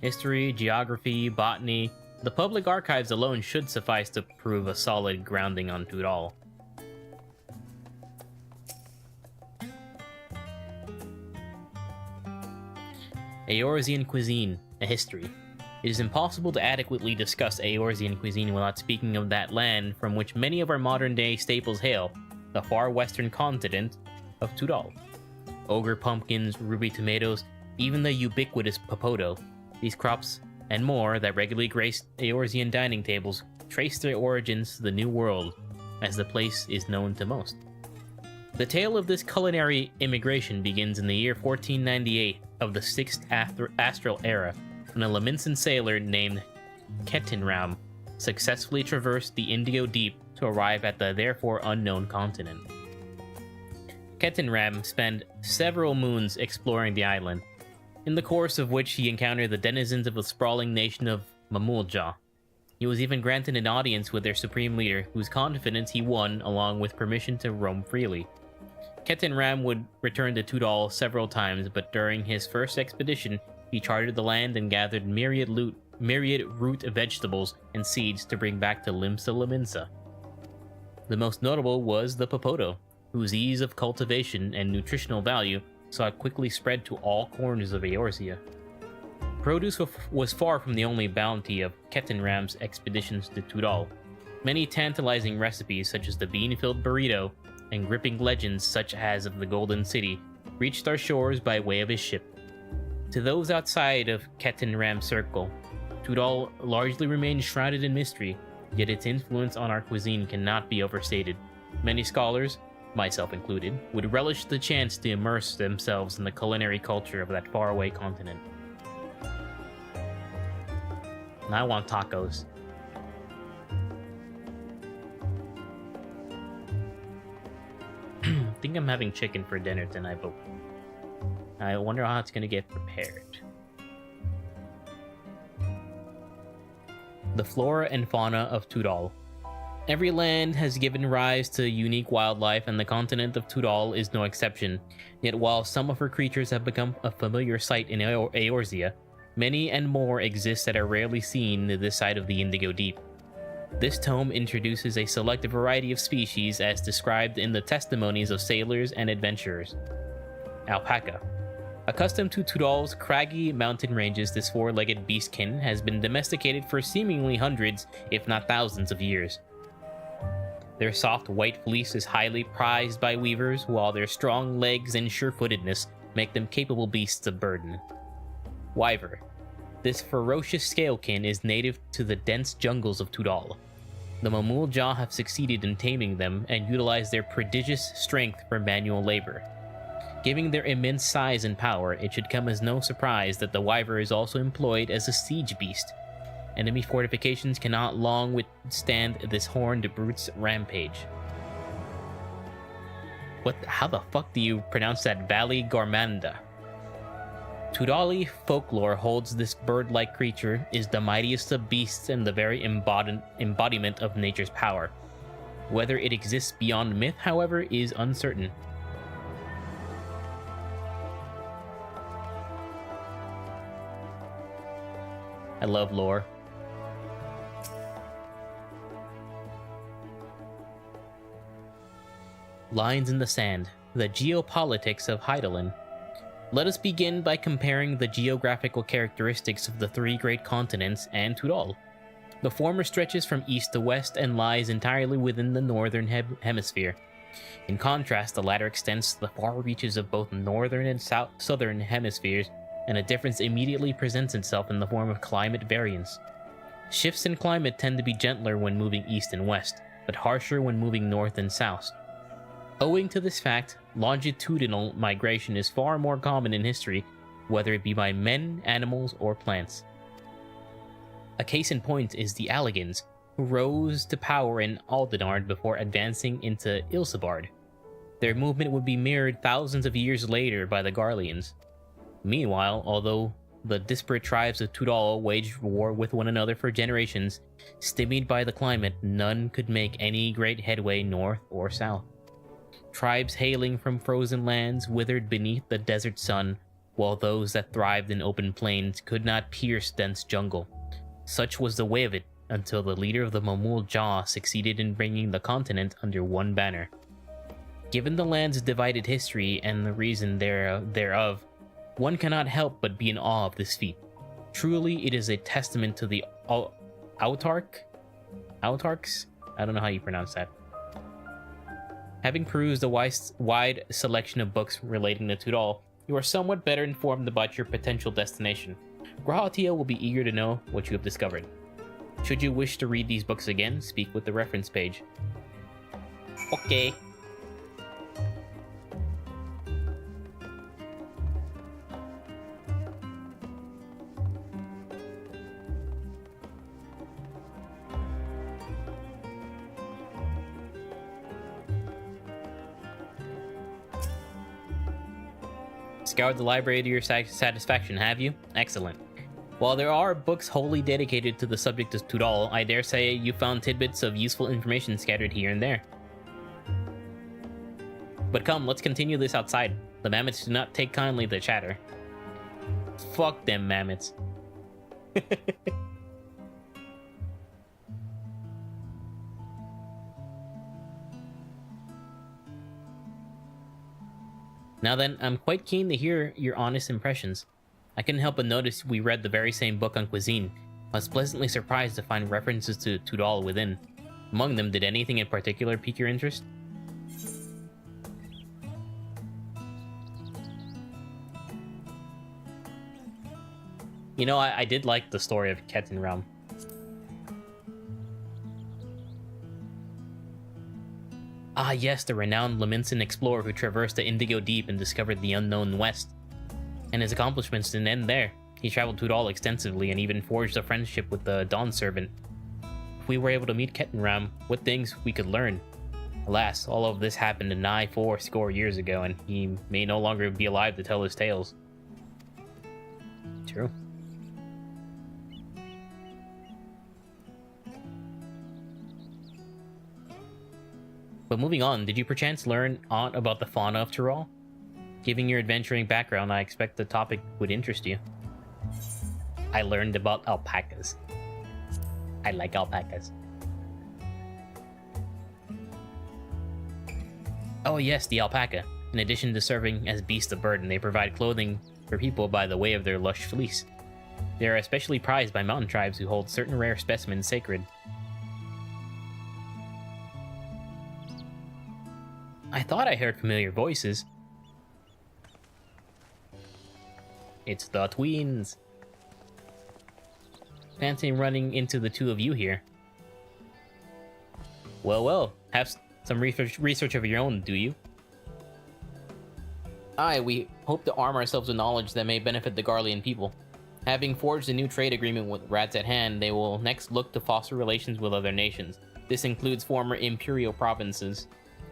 History, geography, botany. The public archives alone should suffice to prove a solid grounding on Tudal. Eorzean cuisine, a history. It is impossible to adequately discuss Eorzean cuisine without speaking of that land from which many of our modern-day staples hail, the far western continent of Tudal. Ogre pumpkins, ruby tomatoes, even the ubiquitous popoto. These crops, and more, that regularly grace Eorzean dining tables, trace their origins to the New World, as the place is known to most. The tale of this culinary immigration begins in the year 1498 of the 6th Astral Era, when a Laminsan sailor named Ketinram successfully traversed the Indigo Deep to arrive at the therefore unknown continent. Ketinram spent several moons exploring the island, in the course of which he encountered the denizens of the sprawling nation of Mamulja. He was even granted an audience with their supreme leader, whose confidence he won along with permission to roam freely. Ketinram would return to Tudal several times, but during his first expedition, he charted the land and gathered myriad root vegetables and seeds to bring back to Limsa Laminsa. The most notable was the popoto, whose ease of cultivation and nutritional value saw it quickly spread to all corners of Eorzea. Produce was far from the only bounty of Ketinram's expeditions to Tudal. Many tantalizing recipes, such as the bean-filled burrito, and gripping legends such as of the Golden City, reached our shores by way of his ship. To those outside of Ketinram's circle, Tudal largely remains shrouded in mystery, yet its influence on our cuisine cannot be overstated. Many scholars, myself included, would relish the chance to immerse themselves in the culinary culture of that faraway continent. And I want tacos. I think I'm having chicken for dinner tonight, but I wonder how it's gonna get prepared. The flora and fauna of Tudal. Every land has given rise to unique wildlife, and the continent of Tudal is no exception. Yet while some of her creatures have become a familiar sight in Eorzea, many and more exist that are rarely seen this side of the Indigo Deep. This tome introduces a selected variety of species as described in the testimonies of sailors and adventurers. Alpaca. Accustomed to Tudal's craggy mountain ranges, this four-legged beastkin has been domesticated for seemingly hundreds, if not thousands of years. Their soft white fleece is highly prized by weavers, while their strong legs and sure-footedness make them capable beasts of burden. Wyver. This ferocious scalekin is native to the dense jungles of Tudal. The Mamulja have succeeded in taming them and utilize their prodigious strength for manual labor. Given their immense size and power, it should come as no surprise that the wyver is also employed as a siege beast. Enemy fortifications cannot long withstand this horned brute's rampage. How the fuck do you pronounce that? Valley Garmanda. Tudali folklore holds this bird-like creature is the mightiest of beasts and the very embodiment of nature's power. Whether it exists beyond myth, however, is uncertain. I love lore. Lines in the sand. The geopolitics of Hydaelyn. Let us begin by comparing the geographical characteristics of the three great continents and Tudal. The former stretches from east to west and lies entirely within the northern hemisphere. In contrast, the latter extends to the far reaches of both northern and southern hemispheres, and a difference immediately presents itself in the form of climate variance. Shifts in climate tend to be gentler when moving east and west, but harsher when moving north and south. Owing to this fact, longitudinal migration is far more common in history, whether it be by men, animals, or plants. A case in point is the Alligans, who rose to power in Aldenard before advancing into Ilsabard. Their movement would be mirrored thousands of years later by the Garleans. Meanwhile, although the disparate tribes of Tudal waged war with one another for generations, stymied by the climate, none could make any great headway north or south. Tribes hailing from frozen lands withered beneath the desert sun, while those that thrived in open plains could not pierce dense jungle. Such was the way of it until the leader of the Mamul Jah succeeded in bringing the continent under one banner. Given the land's divided history and the reason thereof, one cannot help but be in awe of this feat. Truly, it is a testament to the Autarchs? I don't know how you pronounce that. Having perused a wide selection of books relating to Tudal, you are somewhat better informed about your potential destination. Grahatia will be eager to know what you have discovered. Should you wish to read these books again, speak with the reference page. Okay. Scoured the library to your satisfaction, have you? Excellent. While there are books wholly dedicated to the subject of Tudal, I dare say you found tidbits of useful information scattered here and there. But come, let's continue this outside. The mammoths do not take kindly to chatter. Fuck them mammoths. Now then, I'm quite keen to hear your honest impressions. I couldn't help but notice we read the very same book on cuisine. I was pleasantly surprised to find references to Tudal within. Among them, did anything in particular pique your interest? You know, I did like the story of Ketin Realm. Ah yes, the renowned Leminson explorer who traversed the Indigo Deep and discovered the unknown West. And his accomplishments didn't end there. He traveled Tudal extensively and even forged a friendship with the Dawn Servant. If we were able to meet Ketenram, what things we could learn. Alas, all of this happened nigh 40 years ago, and he may no longer be alive to tell his tales. True. But moving on, did you perchance learn aught about the fauna of Tyrol? Given your adventuring background, I expect the topic would interest you. I learned about alpacas. I like alpacas. Oh yes, the alpaca. In addition to serving as beasts of burden, they provide clothing for people by the way of their lush fleece. They are especially prized by mountain tribes who hold certain rare specimens sacred. I thought I heard familiar voices. It's the twins. Fancy running into the two of you here. Well, have some research of your own, do you? Aye, we hope to arm ourselves with knowledge that may benefit the Garlean people. Having forged a new trade agreement with Rats at hand, they will next look to foster relations with other nations. This includes former imperial provinces.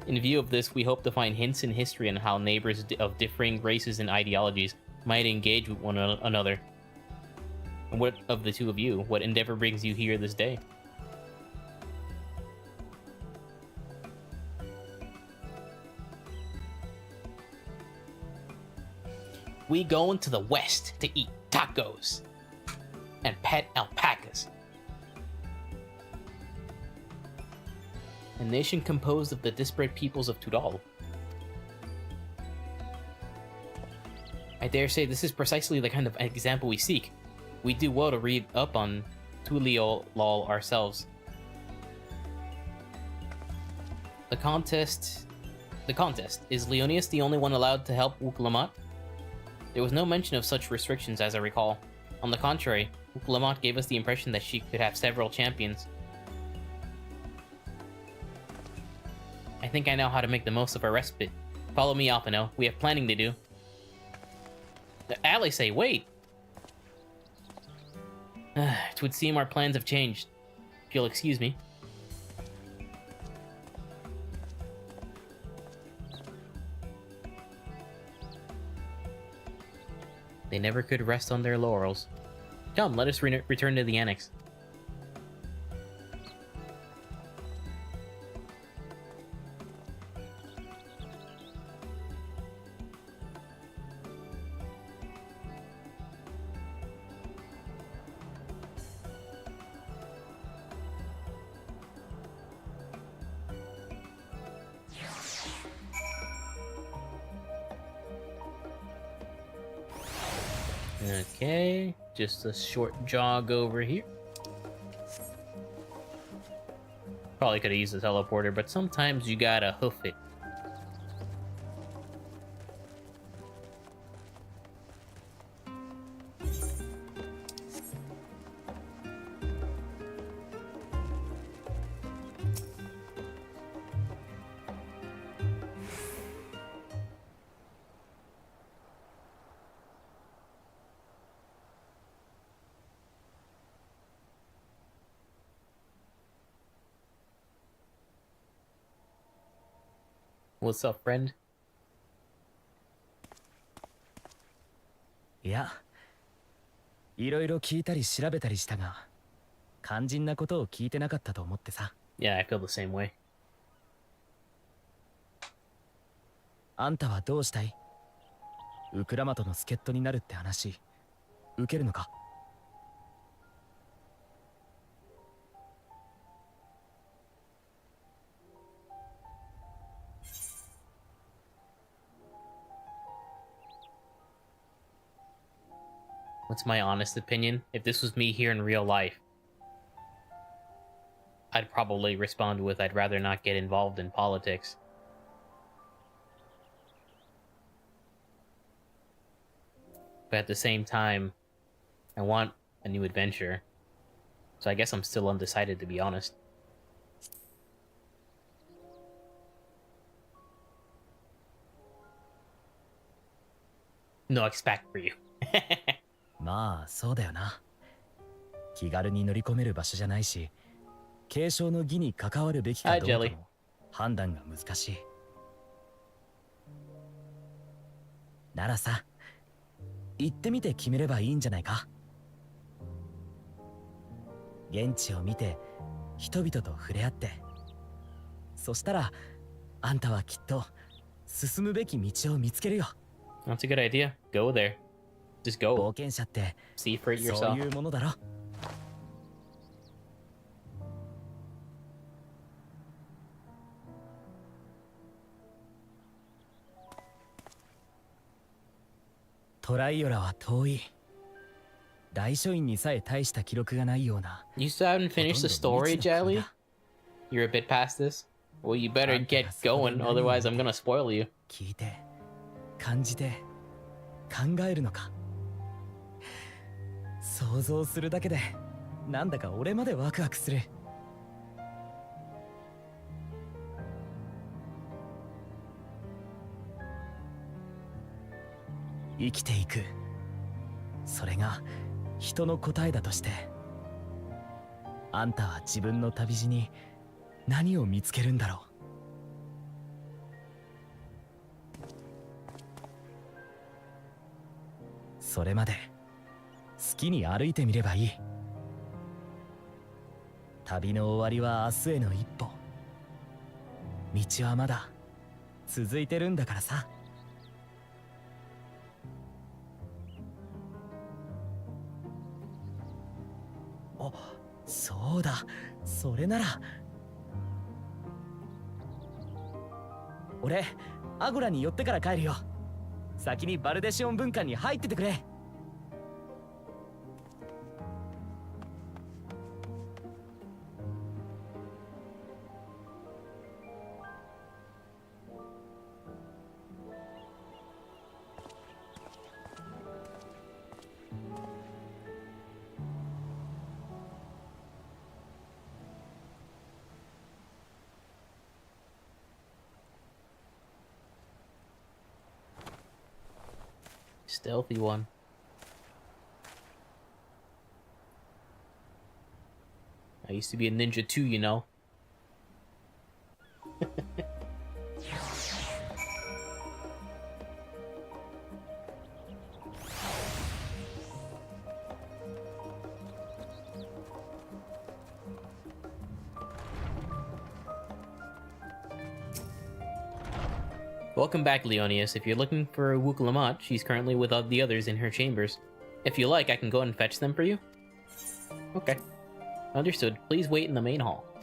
In view of this, we hope to find hints in history on how neighbors of differing races and ideologies might engage with one another. And what of the two of you, what endeavor brings you here this day? We going to the west to eat tacos and pet alpacas. A nation composed of the disparate peoples of Tudal. I dare say this is precisely the kind of example we seek. We do well to read up on Tuliolol ourselves. The contest. Is Leonius the only one allowed to help Uklamat? There was no mention of such restrictions as I recall. On the contrary, Uklamat gave us the impression that she could have several champions. I think I know how to make the most of our respite. Follow me, Alpino. We have planning to do. The ally say, wait! It would seem our plans have changed. If you'll excuse me. They never could rest on their laurels. Come, let us return to the annex. Okay, just a short jog over here. Probably could have used the teleporter, but sometimes you gotta hoof it. What's up, friend? いや、いろいろ聞いたり調べたりしたが、肝心なことを聞いてなかったと思ってさ。Yeah, I feel the same way. あんたはどうしたい？ウクラマトの助っ人になるって話、受けるのか？What's my honest opinion? If this was me here in real life, I'd probably respond with, I'd rather not get involved in politics. But at the same time, I want a new adventure. So I guess I'm still undecided, to be honest. No expect for you. まあそうだよな。気軽に乗り込める場所じゃないし、継承の儀に関わるべきかどうかも判断が難しい。ならさ、行ってみて決めればいいんじゃないか。現地を見て人々と触れ合って、そしたらあんたはきっと進むべき道を見つけるよ。That's a good idea. Go there. Just go. 冒険者って See for it そう yourself. いうものだろ。トライオラは遠い。大書院にさえ大した記録がないような。 You still haven't finished the story, Jelly? You're a bit past this? Well, you better get going, otherwise I'm gonna spoil you. 聞いて、感じて、考えるのか。想像するだけで、なんだか俺までワクワクする。生きていく。それが人の答えだとして、あんたは自分の旅路に何を見つけるんだろう。それまで好きに歩いてみればいい。旅の終わりは明日への一歩。道はまだ続いてるんだからさ。あ、そうだ、それなら俺アゴラに寄ってから帰るよ。先にバルデシオン文館に入っててくれ。Stealthy one. I used to be a ninja too, you know. Welcome back, Leonius. If you're looking for Wukalamat, she's currently with the others in her chambers. If you like, I can go and fetch them for you. Okay. Understood. Please wait in the main hall. "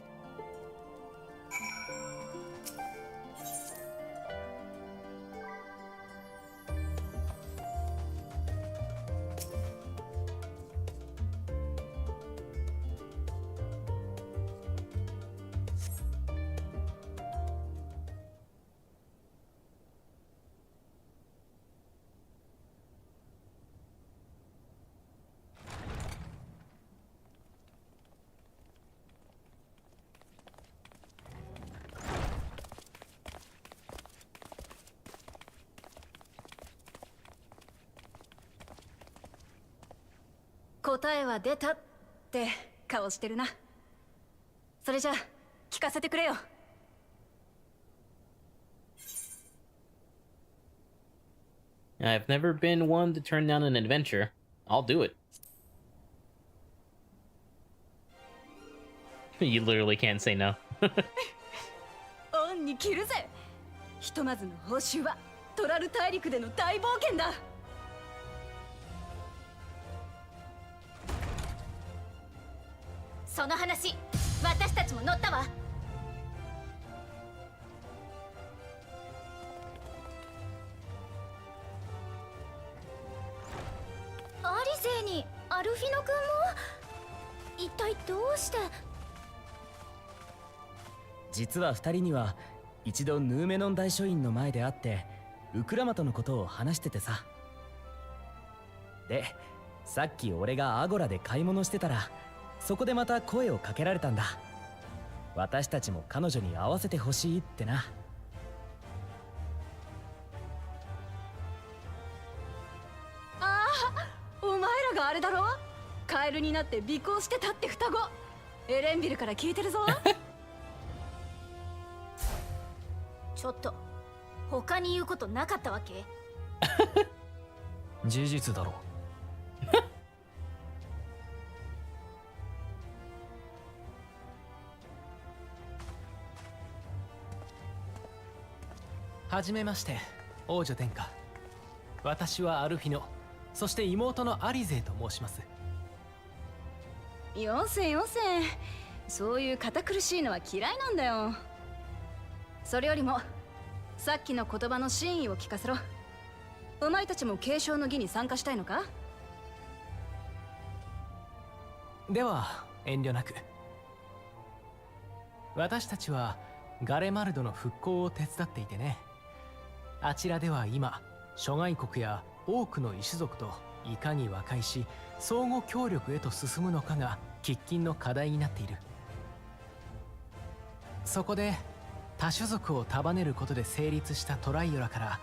答えは出たって顔してるな。それじゃ聞かせてくれよ。I've never been one to turn down an adventure. I'll do it. You literally can't say no. 恩に着るぜ。ひとまずの報酬はトラル大陸での大冒険だ。その話、私たちも乗ったわ。アリゼにアルフィノ君も？一体どうして？実は二人には一度ヌーメノン大書院の前で会ってウクラマトのことを話しててさ。で、さっき俺がアゴラで買い物してたらそこでまた声をかけられたんだ。私たちも彼女に会わせてほしいってな。ああ、お前らがあれだろ。カエルになって尾行してたって双子。エレンビルから聞いてるぞ。ちょっと、他に言うことなかったわけ？事実だろ。はじめまして、王女殿下。私はアルフィノ、そして妹のアリゼと申します。よせよせ、そういう堅苦しいのは嫌いなんだよ。それよりもさっきの言葉の真意を聞かせろ。お前たちも継承の儀に参加したいのか？では遠慮なく。私たちはガレマルドの復興を手伝っていてね。あちらでは今、諸外国や多くの異種族といかに和解し相互協力へと進むのかが喫緊の課題になっている。そこで多種族を束ねることで成立したトライオラから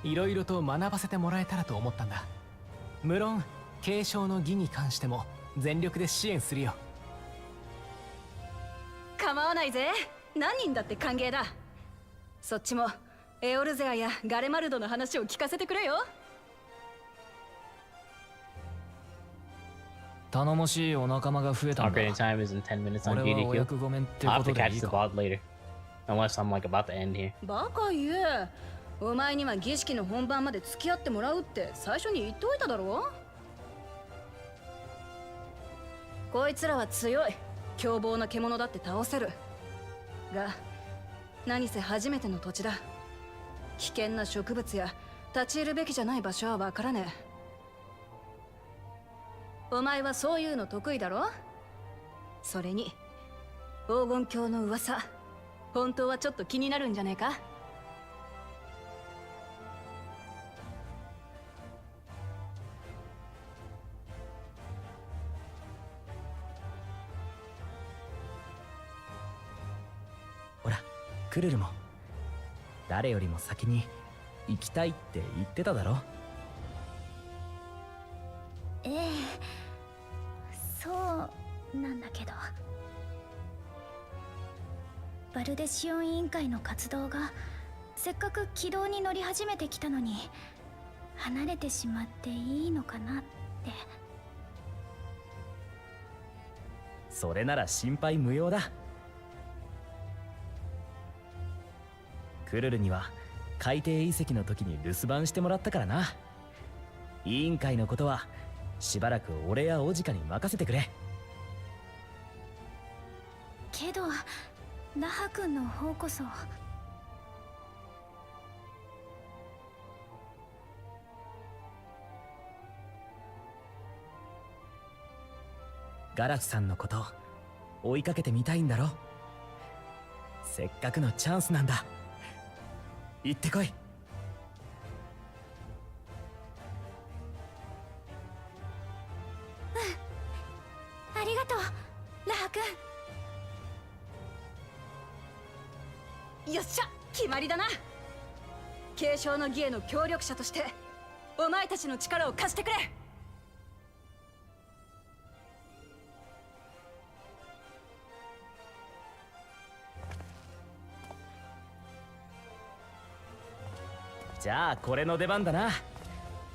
いろいろと学ばせてもらえたらと思ったんだ。無論継承の儀に関しても全力で支援するよ。構わないぜ。何人だって歓迎だ。そっちもエオルゼアやガレマルドの話を聞かせてくれよ。頼もしいお仲間が増えたんだ。 Upgrading time is in 10 minutes on 俺はお GDQ. 役御免って I'll こ have と to で catch いい the か。 VOD later. Unless I'm like about to end here. バカ言え。お前には儀式の本番まで付き合ってもらうって最初に言っておいただろ。こいつらは強い凶暴な獣だって倒せるが、何せ初めての土地だ。危険な植物や立ち入るべきじゃない場所はわからねえ。お前はそういうの得意だろ。それに黄金鏡の噂、本当はちょっと気になるんじゃねえか。ほらクルルも誰よりも先に行きたいって言ってただろ。ええ、そうなんだけど、バルデシオン委員会の活動がせっかく軌道に乗り始めてきたのに離れてしまっていいのかなって。それなら心配無用だ。クルルには海底遺跡の時に留守番してもらったからな。委員会のことはしばらく俺やオジカに任せてくれ。けどラハ君の方こそ。ガラフさんのこと追いかけてみたいんだろ。せっかくのチャンスなんだ。行ってこい。ありがとうラハ君。よっしゃ、決まりだな。継承の儀への協力者としてお前たちの力を貸してくれ。じゃあこれの出番だな。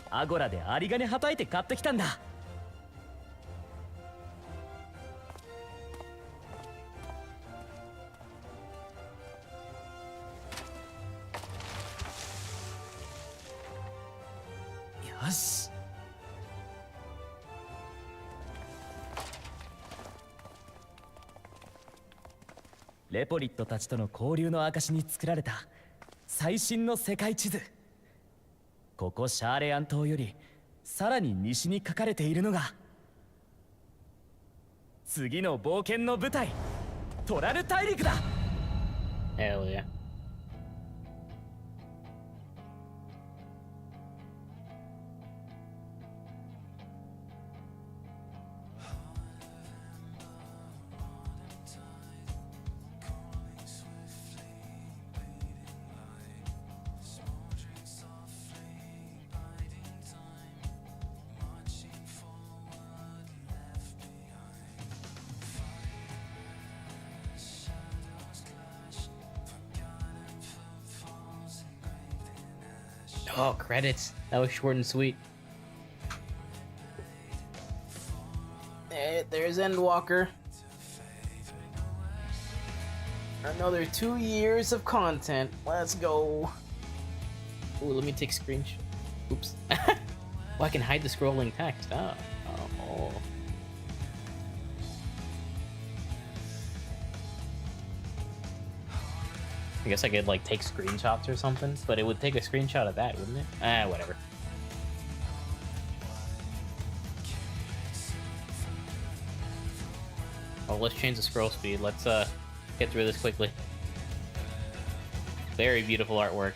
アゴラで有り金はたいて買ってきたんだ。よし。レポリットたちとの交流の証に作られた最新の世界地図。ここシャーレアン島よりさらに西に書かれているのが次の冒険の舞台、トラル大陸だ。 Hell yeah. Oh, credits. That was short and sweet. There's Endwalker. Another 2 years of content. Let's go. Ooh, let me take a screenshot. Oops. Oh, I can hide the scrolling text. Oh. I guess I could like take screenshots or something, but it would take a screenshot of that, wouldn't it? Whatever. Oh, let's change the scroll speed. Let's get through this quickly. Very beautiful artwork.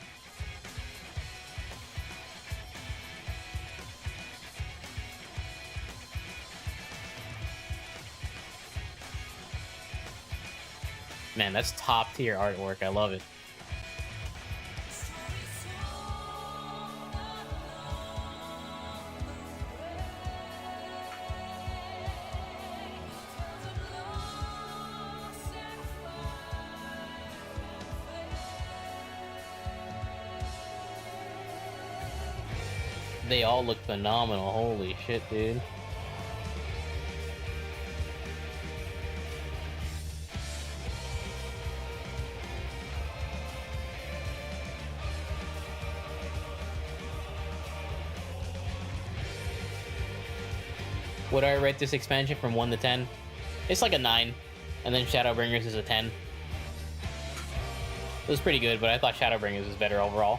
Man, that's top tier artwork. I love it. They all look phenomenal. Holy shit, dude. Would I rate this expansion from 1 to 10? It's like a 9. And then Shadowbringers is a 10. It was pretty good, but I thought Shadowbringers was better overall.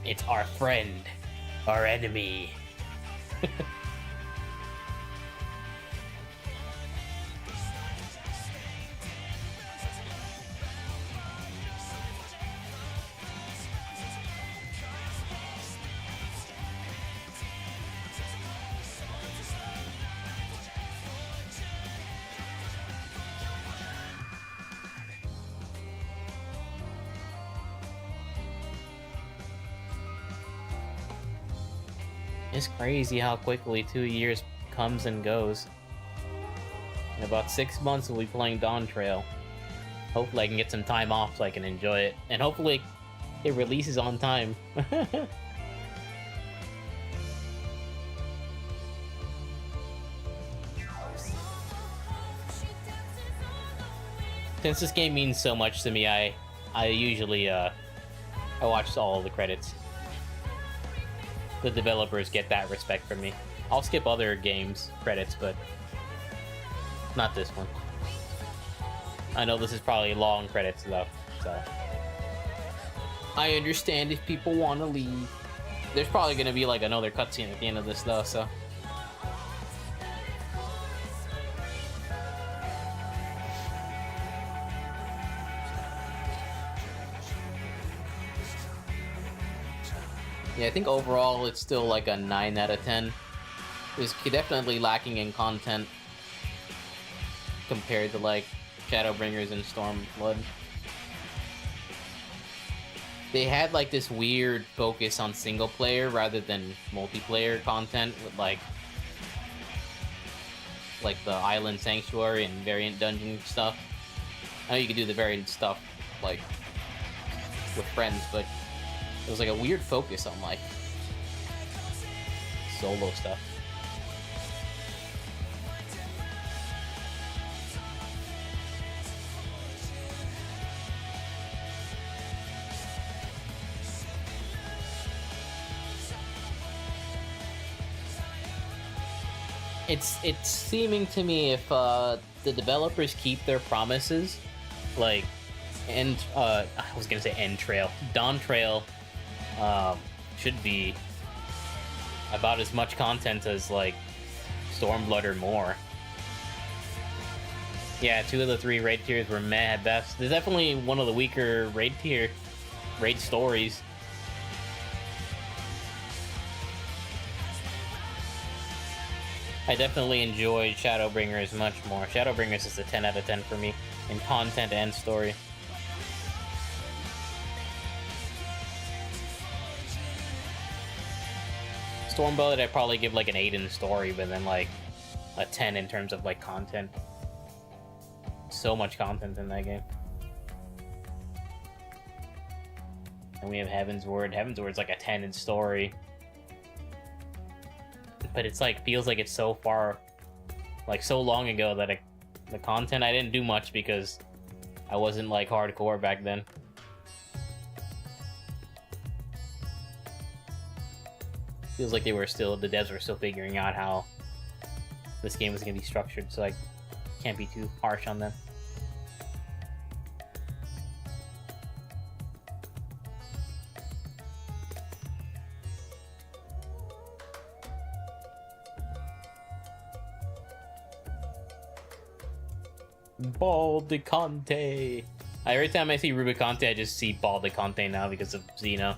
It's our friend, our enemy. It's crazy how quickly 2 years comes and goes. In about 6 months, we'll be playing Dawn Trail. Hopefully I can get some time off so I can enjoy it. And hopefully it releases on time. Since this game means so much to me, I usually I watch all the credits. The developers get that respect from me. I'll skip other games credits, but not this one. I know this is probably long credits though, so I understand if people want to leave. There's probably gonna be like another cutscene at the end of this though, so. Yeah, I think overall it's still like a 9 out of 10. It's definitely lacking in content compared to like Shadowbringers and Stormblood. They had like this weird focus on single player rather than multiplayer content with like the Island Sanctuary and variant dungeon stuff. I know you can do the variant stuff like with friends, but it was like a weird focus on like solo stuff. It's seeming to me if the developers keep their promises, like I was gonna say End Trail, Dawn Trail should be about as much content as like Stormblood or more. Yeah, 2 of the 3 raid tiers were meh at best. There's definitely one of the weaker raid stories. I definitely enjoyed Shadowbringers much more. Shadowbringers is a 10 out of 10 for me in content and story. Stormblood, I'd probably give like an 8 in the story, but then like a 10 in terms of like content. So much content in that game. And we have Heavensward. Heavensward's like a 10 in story. But it's like, feels like it's so far, like so long ago that the content, I didn't do much because I wasn't like hardcore back then. Feels like the devs were still figuring out how this game was going to be structured, so I can't be too harsh on them. Baldicante. Every time I see Rubicante, I just see Baldicante now because of Xeno.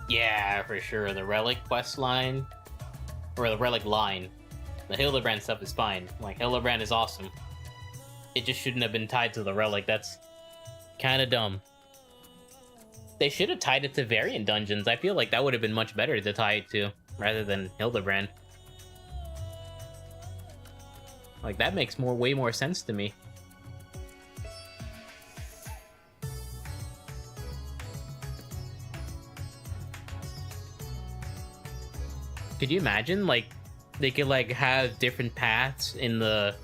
Yeah, for sure. The relic quest line, or the relic line. The Hildebrand stuff is fine. Like, Hildebrand is awesome. It just shouldn't have been tied to the relic. That's kind of dumb. They should have tied it to variant dungeons. I feel like that would have been much better to tie it to, rather than Hildebrand. Like, that makes way more sense to me. Could you imagine, like, they could, like, have different paths in the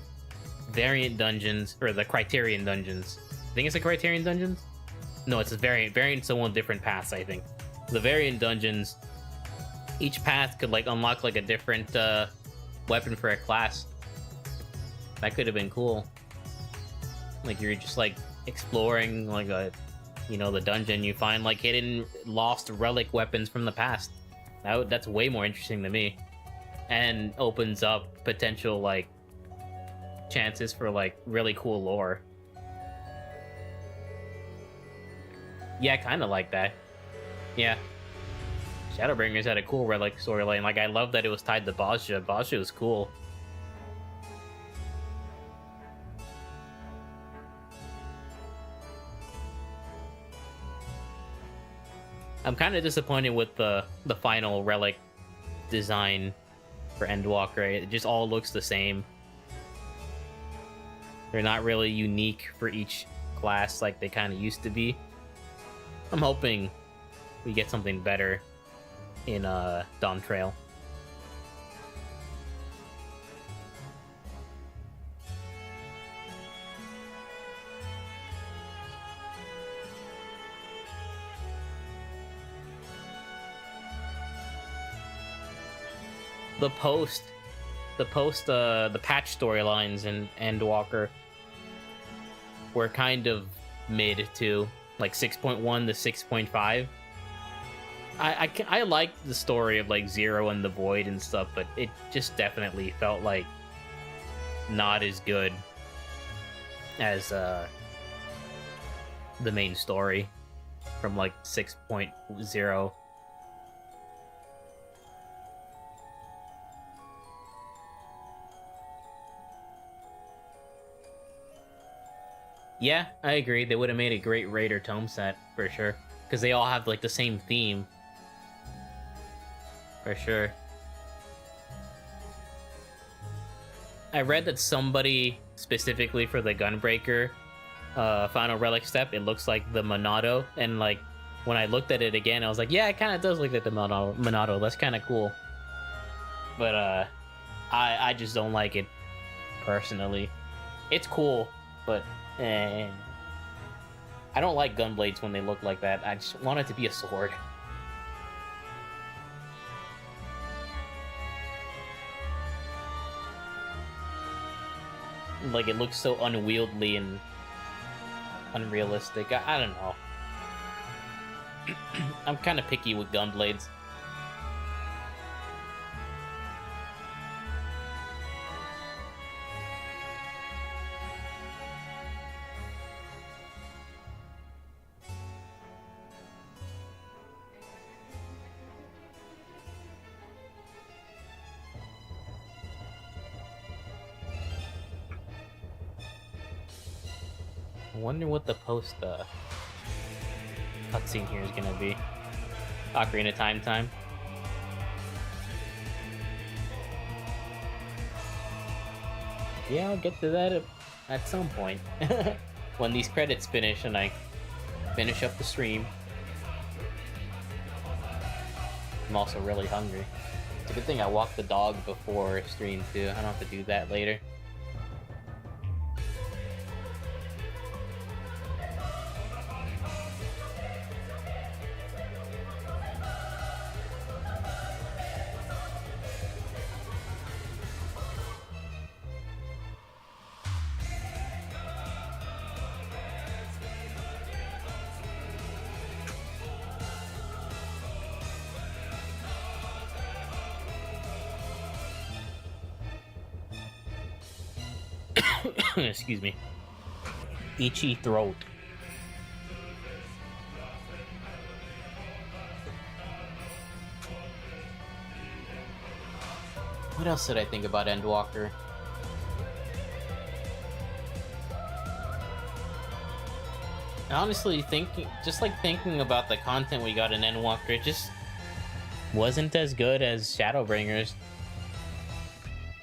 variant dungeons, or the Criterion dungeons. I think it's the Criterion dungeons? No, it's a variant. Variant's the one different paths, I think. The variant dungeons, each path could, like, unlock, like, a different weapon for a class. That could have been cool. Like, you're just, like, exploring, like, the dungeon. You find, like, hidden, lost relic weapons from the past. That's way more interesting to me. And opens up potential, like, chances for, like, really cool lore. Yeah, kind of like that. Yeah. Shadowbringers had a cool relic storyline. Like, I love that it was tied to Bozja. Bozja was cool. I'm kind of disappointed with the final relic design for Endwalker. It just all looks the same. They're not really unique for each class like they kind of used to be. I'm hoping we get something better in Dawn Trail. The patch storylines in Endwalker were kind of mid to, like, 6.1 to 6.5. I liked the story of, like, Zero and the Void and stuff, but it just definitely felt like not as good as the main story from, like, 6.0. Yeah, I agree. They would have made a great Raider tome set, for sure. Because they all have, like, the same theme. For sure. I read that somebody, specifically for the Gunbreaker Final Relic step, it looks like the Monado. And, like, when I looked at it again, I was like, yeah, it kind of does look like the Monado. That's kind of cool. But, I just don't like it, personally. It's cool, but... I don't like gunblades when they look like that. I just want it to be a sword. Like, it looks so unwieldy and unrealistic. I don't know. I'm kind of picky with gunblades. I wonder what the post cutscene here is gonna be. Ocarina of Time. Yeah, I'll get to that at some point. When these credits finish and I finish up the stream. I'm also really hungry. It's a good thing I walked the dog before stream too. I don't have to do that later. Excuse me. Itchy throat. What else did I think about Endwalker? Honestly, thinking about the content we got in Endwalker, it just wasn't as good as Shadowbringers.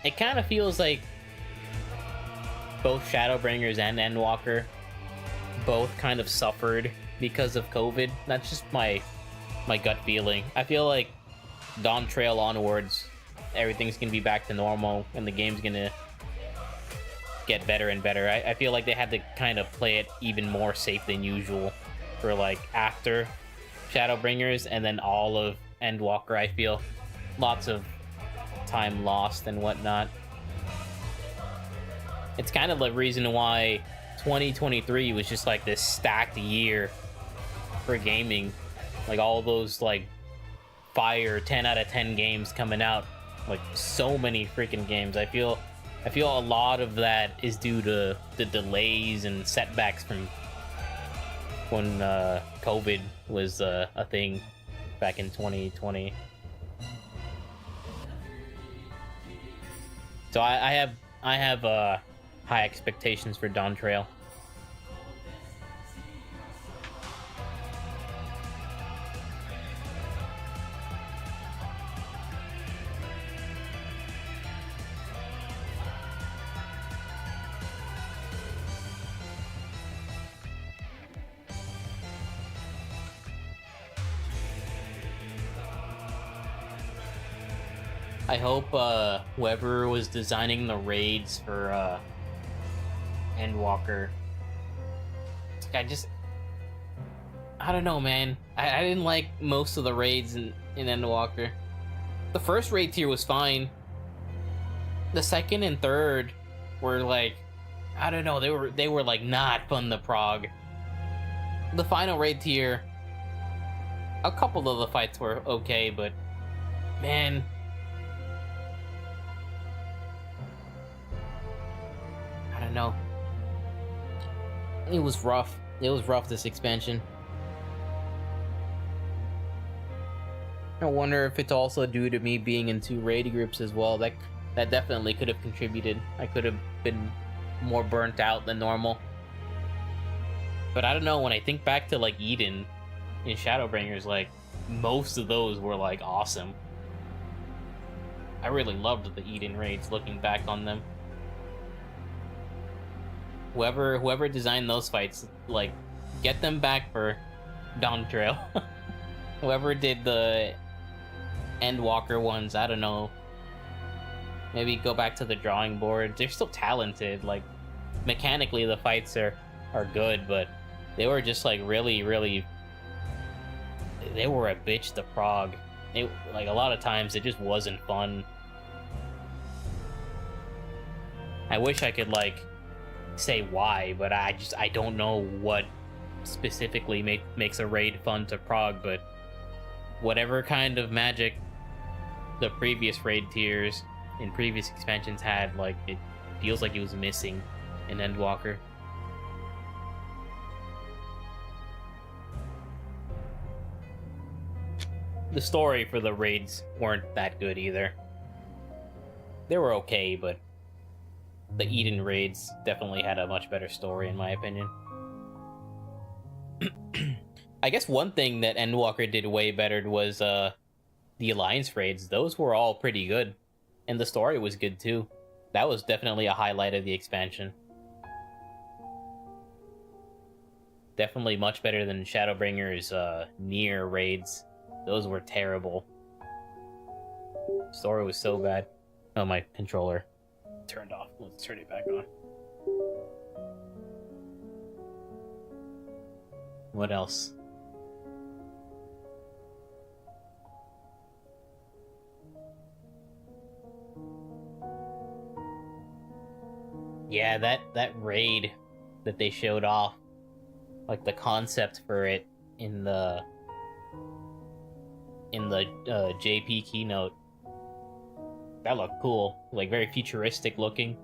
It kind of feels like both Shadowbringers and Endwalker both kind of suffered because of COVID. That's just my gut feeling. I feel like Dawn Trail onwards, everything's gonna be back to normal, and the game's gonna get better and better. I feel like they had to kind of play it even more safe than usual for like after Shadowbringers and then all of Endwalker. I feel lots of time lost and whatnot. It's kind of the reason why 2023 was just like this stacked year for gaming. Like all those like fire 10 out of 10 games coming out, like so many freaking games. I feel a lot of that is due to the delays and setbacks from when COVID was a thing back in 2020. So I have high expectations for Dawn Trail. I hope whoever was designing the raids for Endwalker, I don't know, man. I didn't like most of the raids in Endwalker. The first raid tier was fine. The second and third were like, I don't know, they were like not fun to prog. The final raid tier, a couple of the fights were okay, but man, I don't know. It was rough. It was rough, this expansion. I wonder if it's also due to me being in 2 raid groups as well. That definitely could have contributed. I could have been more burnt out than normal. But I don't know, when I think back to like Eden in Shadowbringers, like most of those were like awesome. I really loved the Eden raids looking back on them. Whoever designed those fights, like, get them back for Dawn Trail. Whoever did the Endwalker ones, I don't know. Maybe go back to the drawing board. They're still talented. Like, mechanically, the fights are good, but they were just like really, really. They were a bitch to prog. Like a lot of times, it just wasn't fun. I wish I could like say why, but I don't know what specifically makes a raid fun to prog, but whatever kind of magic the previous raid tiers in previous expansions had, like, it feels like it was missing in Endwalker. The story for the raids weren't that good either. They were okay, but the Eden raids definitely had a much better story, in my opinion. I guess one thing that Endwalker did way better was the Alliance raids. Those were all pretty good, and the story was good too. That was definitely a highlight of the expansion. Definitely much better than Shadowbringer's near raids. Those were terrible. Story was so bad. Oh, my controller turned off. Let's turn it back on. What else? Yeah, that raid that they showed off, like the concept for it in the JP keynote, that looked cool. Like very futuristic looking.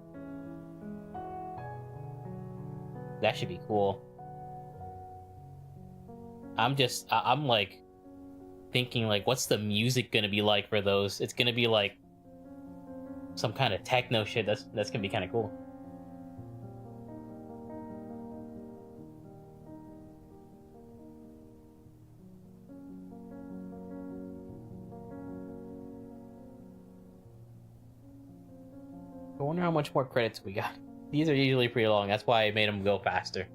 That should be cool. I'm like thinking like, what's the music gonna be like for those? It's gonna be like some kind of techno shit. That's gonna be kind of cool. I wonder how much more credits we got. These are usually pretty long. That's why I made them go faster.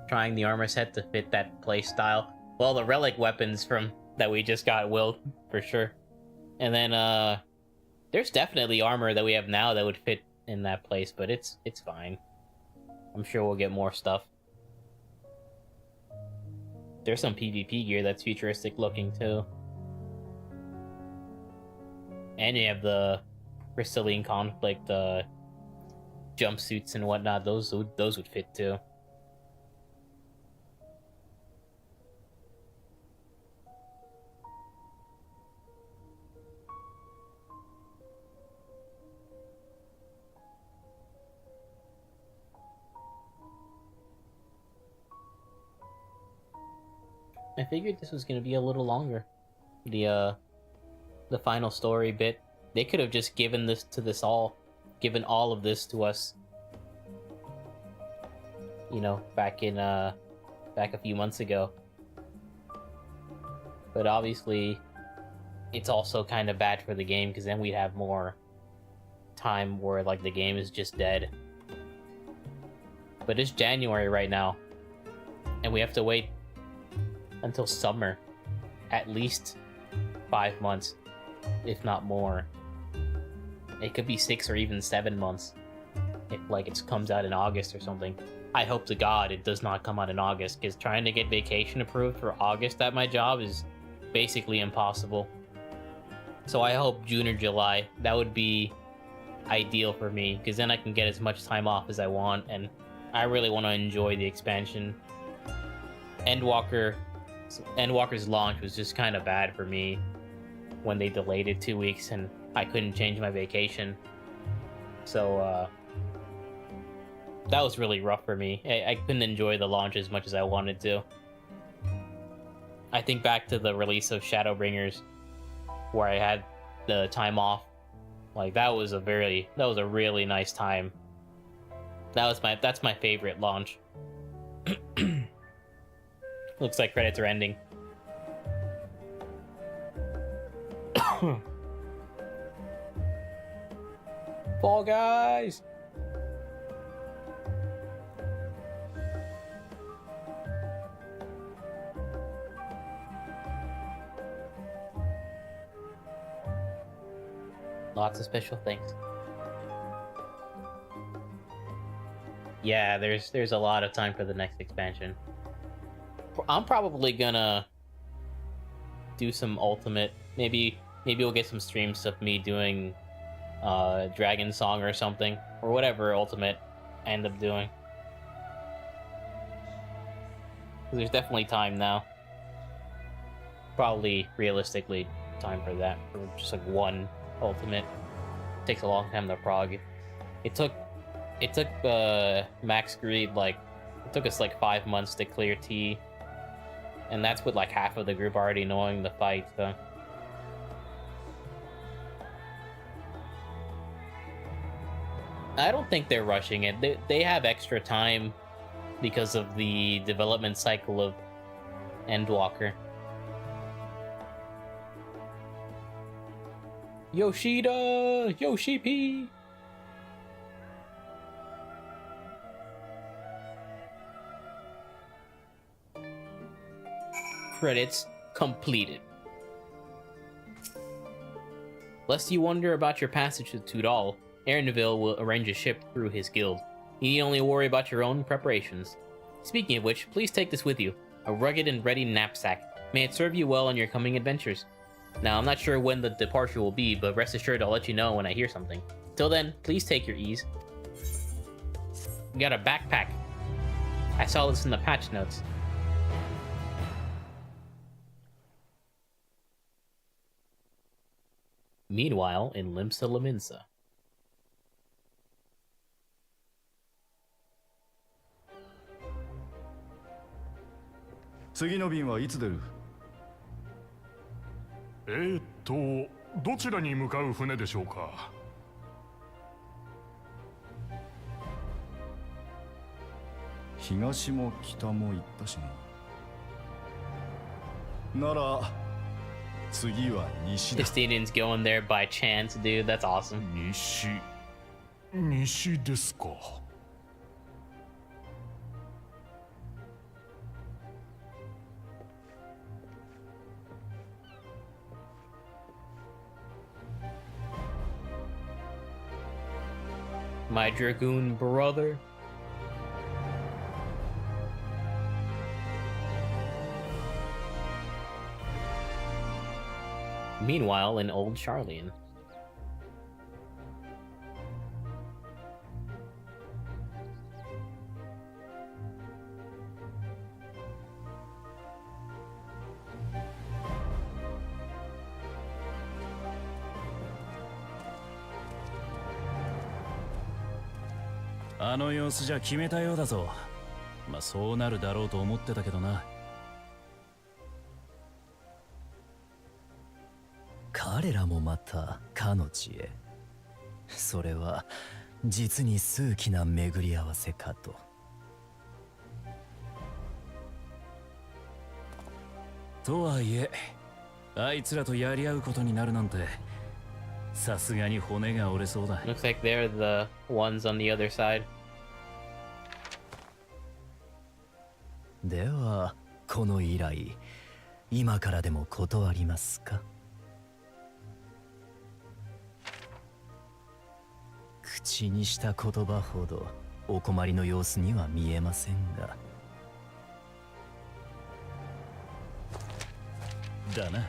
Trying the armor set to fit that play style. Well, the relic weapons from that we just got will, for sure. And then there's definitely armor that we have now that would fit in that place, but it's fine. I'm sure we'll get more stuff. There's some PvP gear that's futuristic looking too. And you have the Crystalline Conflict jumpsuits and whatnot. Those would fit too. I figured this was gonna be a little longer. The final story bit. They could have just given given all of this to us. You know, back a few months ago. But obviously, it's also kind of bad for the game because then we'd have more time where like the game is just dead. But it's January right now, and we have to wait until summer, at least 5 months, if not more. It could be 6 or even 7 months if like it comes out in August or something. I hope to God it does not come out in August, because trying to get vacation approved for August at my job is basically impossible. So I hope June or July. That would be ideal for me, because then I can get as much time off as I want, and I really want to enjoy the expansion. Endwalker's launch was just kind of bad for me when they delayed it 2 weeks and I couldn't change my vacation. So that was really rough for me. I couldn't enjoy the launch as much as I wanted to. I think back to the release of Shadowbringers, where I had the time off. Like that was a really nice time. That's my favorite launch. Looks like credits are ending. Fall Guys! Lots of special things. Yeah, there's a lot of time for the next expansion. I'm probably gonna do some ultimate. Maybe we'll get some streams of me doing Dragon Song or something, or whatever ultimate I end up doing. There's definitely time now. Probably realistically time for that, for just like one ultimate. It takes a long time to prog. It took Max Greed it took us like 5 months to clear T, and that's with like half of the group already knowing the fight. So I don't think they're rushing it. They have extra time because of the development cycle of Endwalker. Yoshida! Yoshi P! Credits completed. Lest you wonder about your passage to Tudal, Aaronville will arrange a ship through his guild. You need only worry about your own preparations. Speaking of which, please take this with you, a rugged and ready knapsack. May it serve you well on your coming adventures. Now, I'm not sure when the departure will be, but rest assured I'll let you know when I hear something. Till then, please take your ease. We got a backpack. I saw this in the patch notes. Meanwhile, in Limsa Laminsa. どちらに向かう船でしょうか。東も北も行ったしな。なら次は西だ。 Justinian's going there by chance, dude. That's awesome. 西ですか。My Dragoon brother. Meanwhile, in Old Charlian.「あの様子じゃ決めたようだぞ。まあそうなるだろうと思ってたけどな。彼らもまたかの地へ。それは実に数奇な巡り合わせかと。とはいえあいつらとやり合うことになるなんてさすがに骨が折れそうだ。 Looks like they're the ones on the other side. ではこの依頼今からでも断りますか。口にした言葉ほどお困りの様子には見えませんが。だな。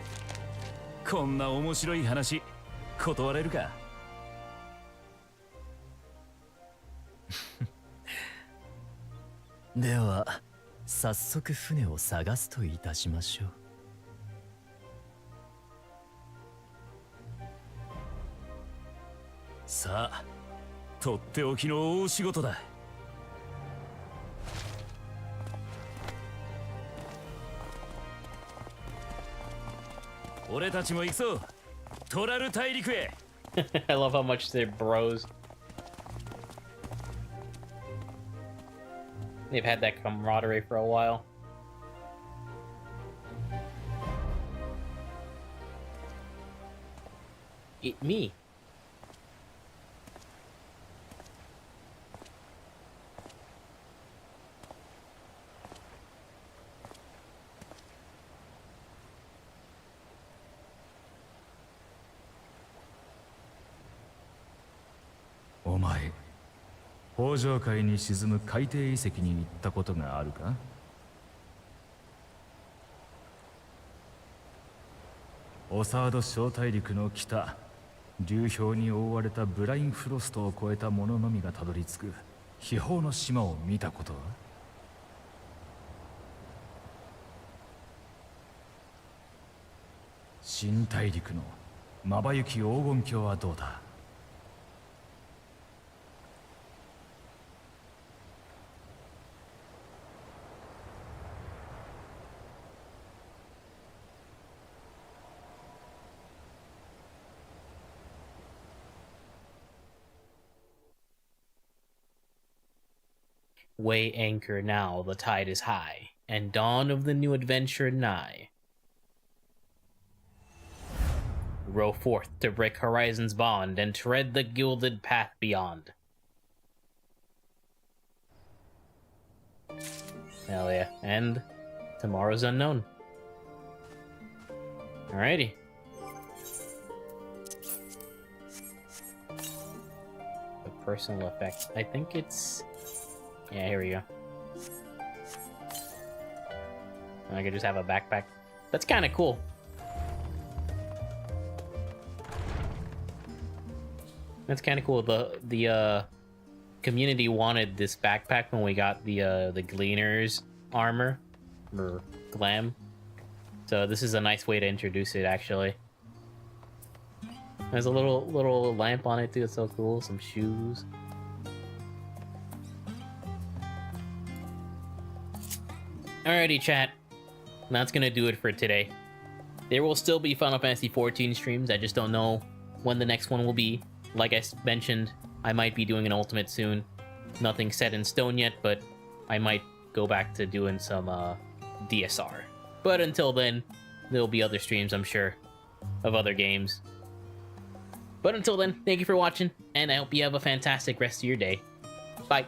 こんな面白い話断れるか。では早速船を探すといたしましょう。さあとっておきの大仕事だ。俺たちも行くぞ。トラル大陸へ。I love how much they're bros. They've had that camaraderie for a while. It me. Oh, お前、北上海に沈む海底遺跡に行ったことがあるか。オサード小大陸の北、流氷に覆われたブラインフロストを越えた者のみがたどり着く秘宝の島を見たことは。新大陸のまばゆき黄金鏡はどうだ。Weigh anchor now, the tide is high, and dawn of the new adventure nigh. Row forth to break horizon's bond, and tread the gilded path beyond. Hell yeah, and tomorrow's unknown. Alrighty. The personal effects, I think it's... Yeah, here we go. I could just have a backpack. That's kind of cool. That's kind of cool. The community wanted this backpack when we got the Gleaner's armor or glam. So this is a nice way to introduce it, actually. There's a little lamp on it too. It's so cool. Some shoes. Alrighty, chat. That's gonna do it for today. There will still be Final Fantasy 14 streams. I just don't know when the next one will be. Like I mentioned, I might be doing an Ultimate soon. Nothing set in stone yet, but I might go back to doing some DSR. But until then, there'll be other streams, I'm sure, of other games. But until then, thank you for watching, and I hope you have a fantastic rest of your day. Bye.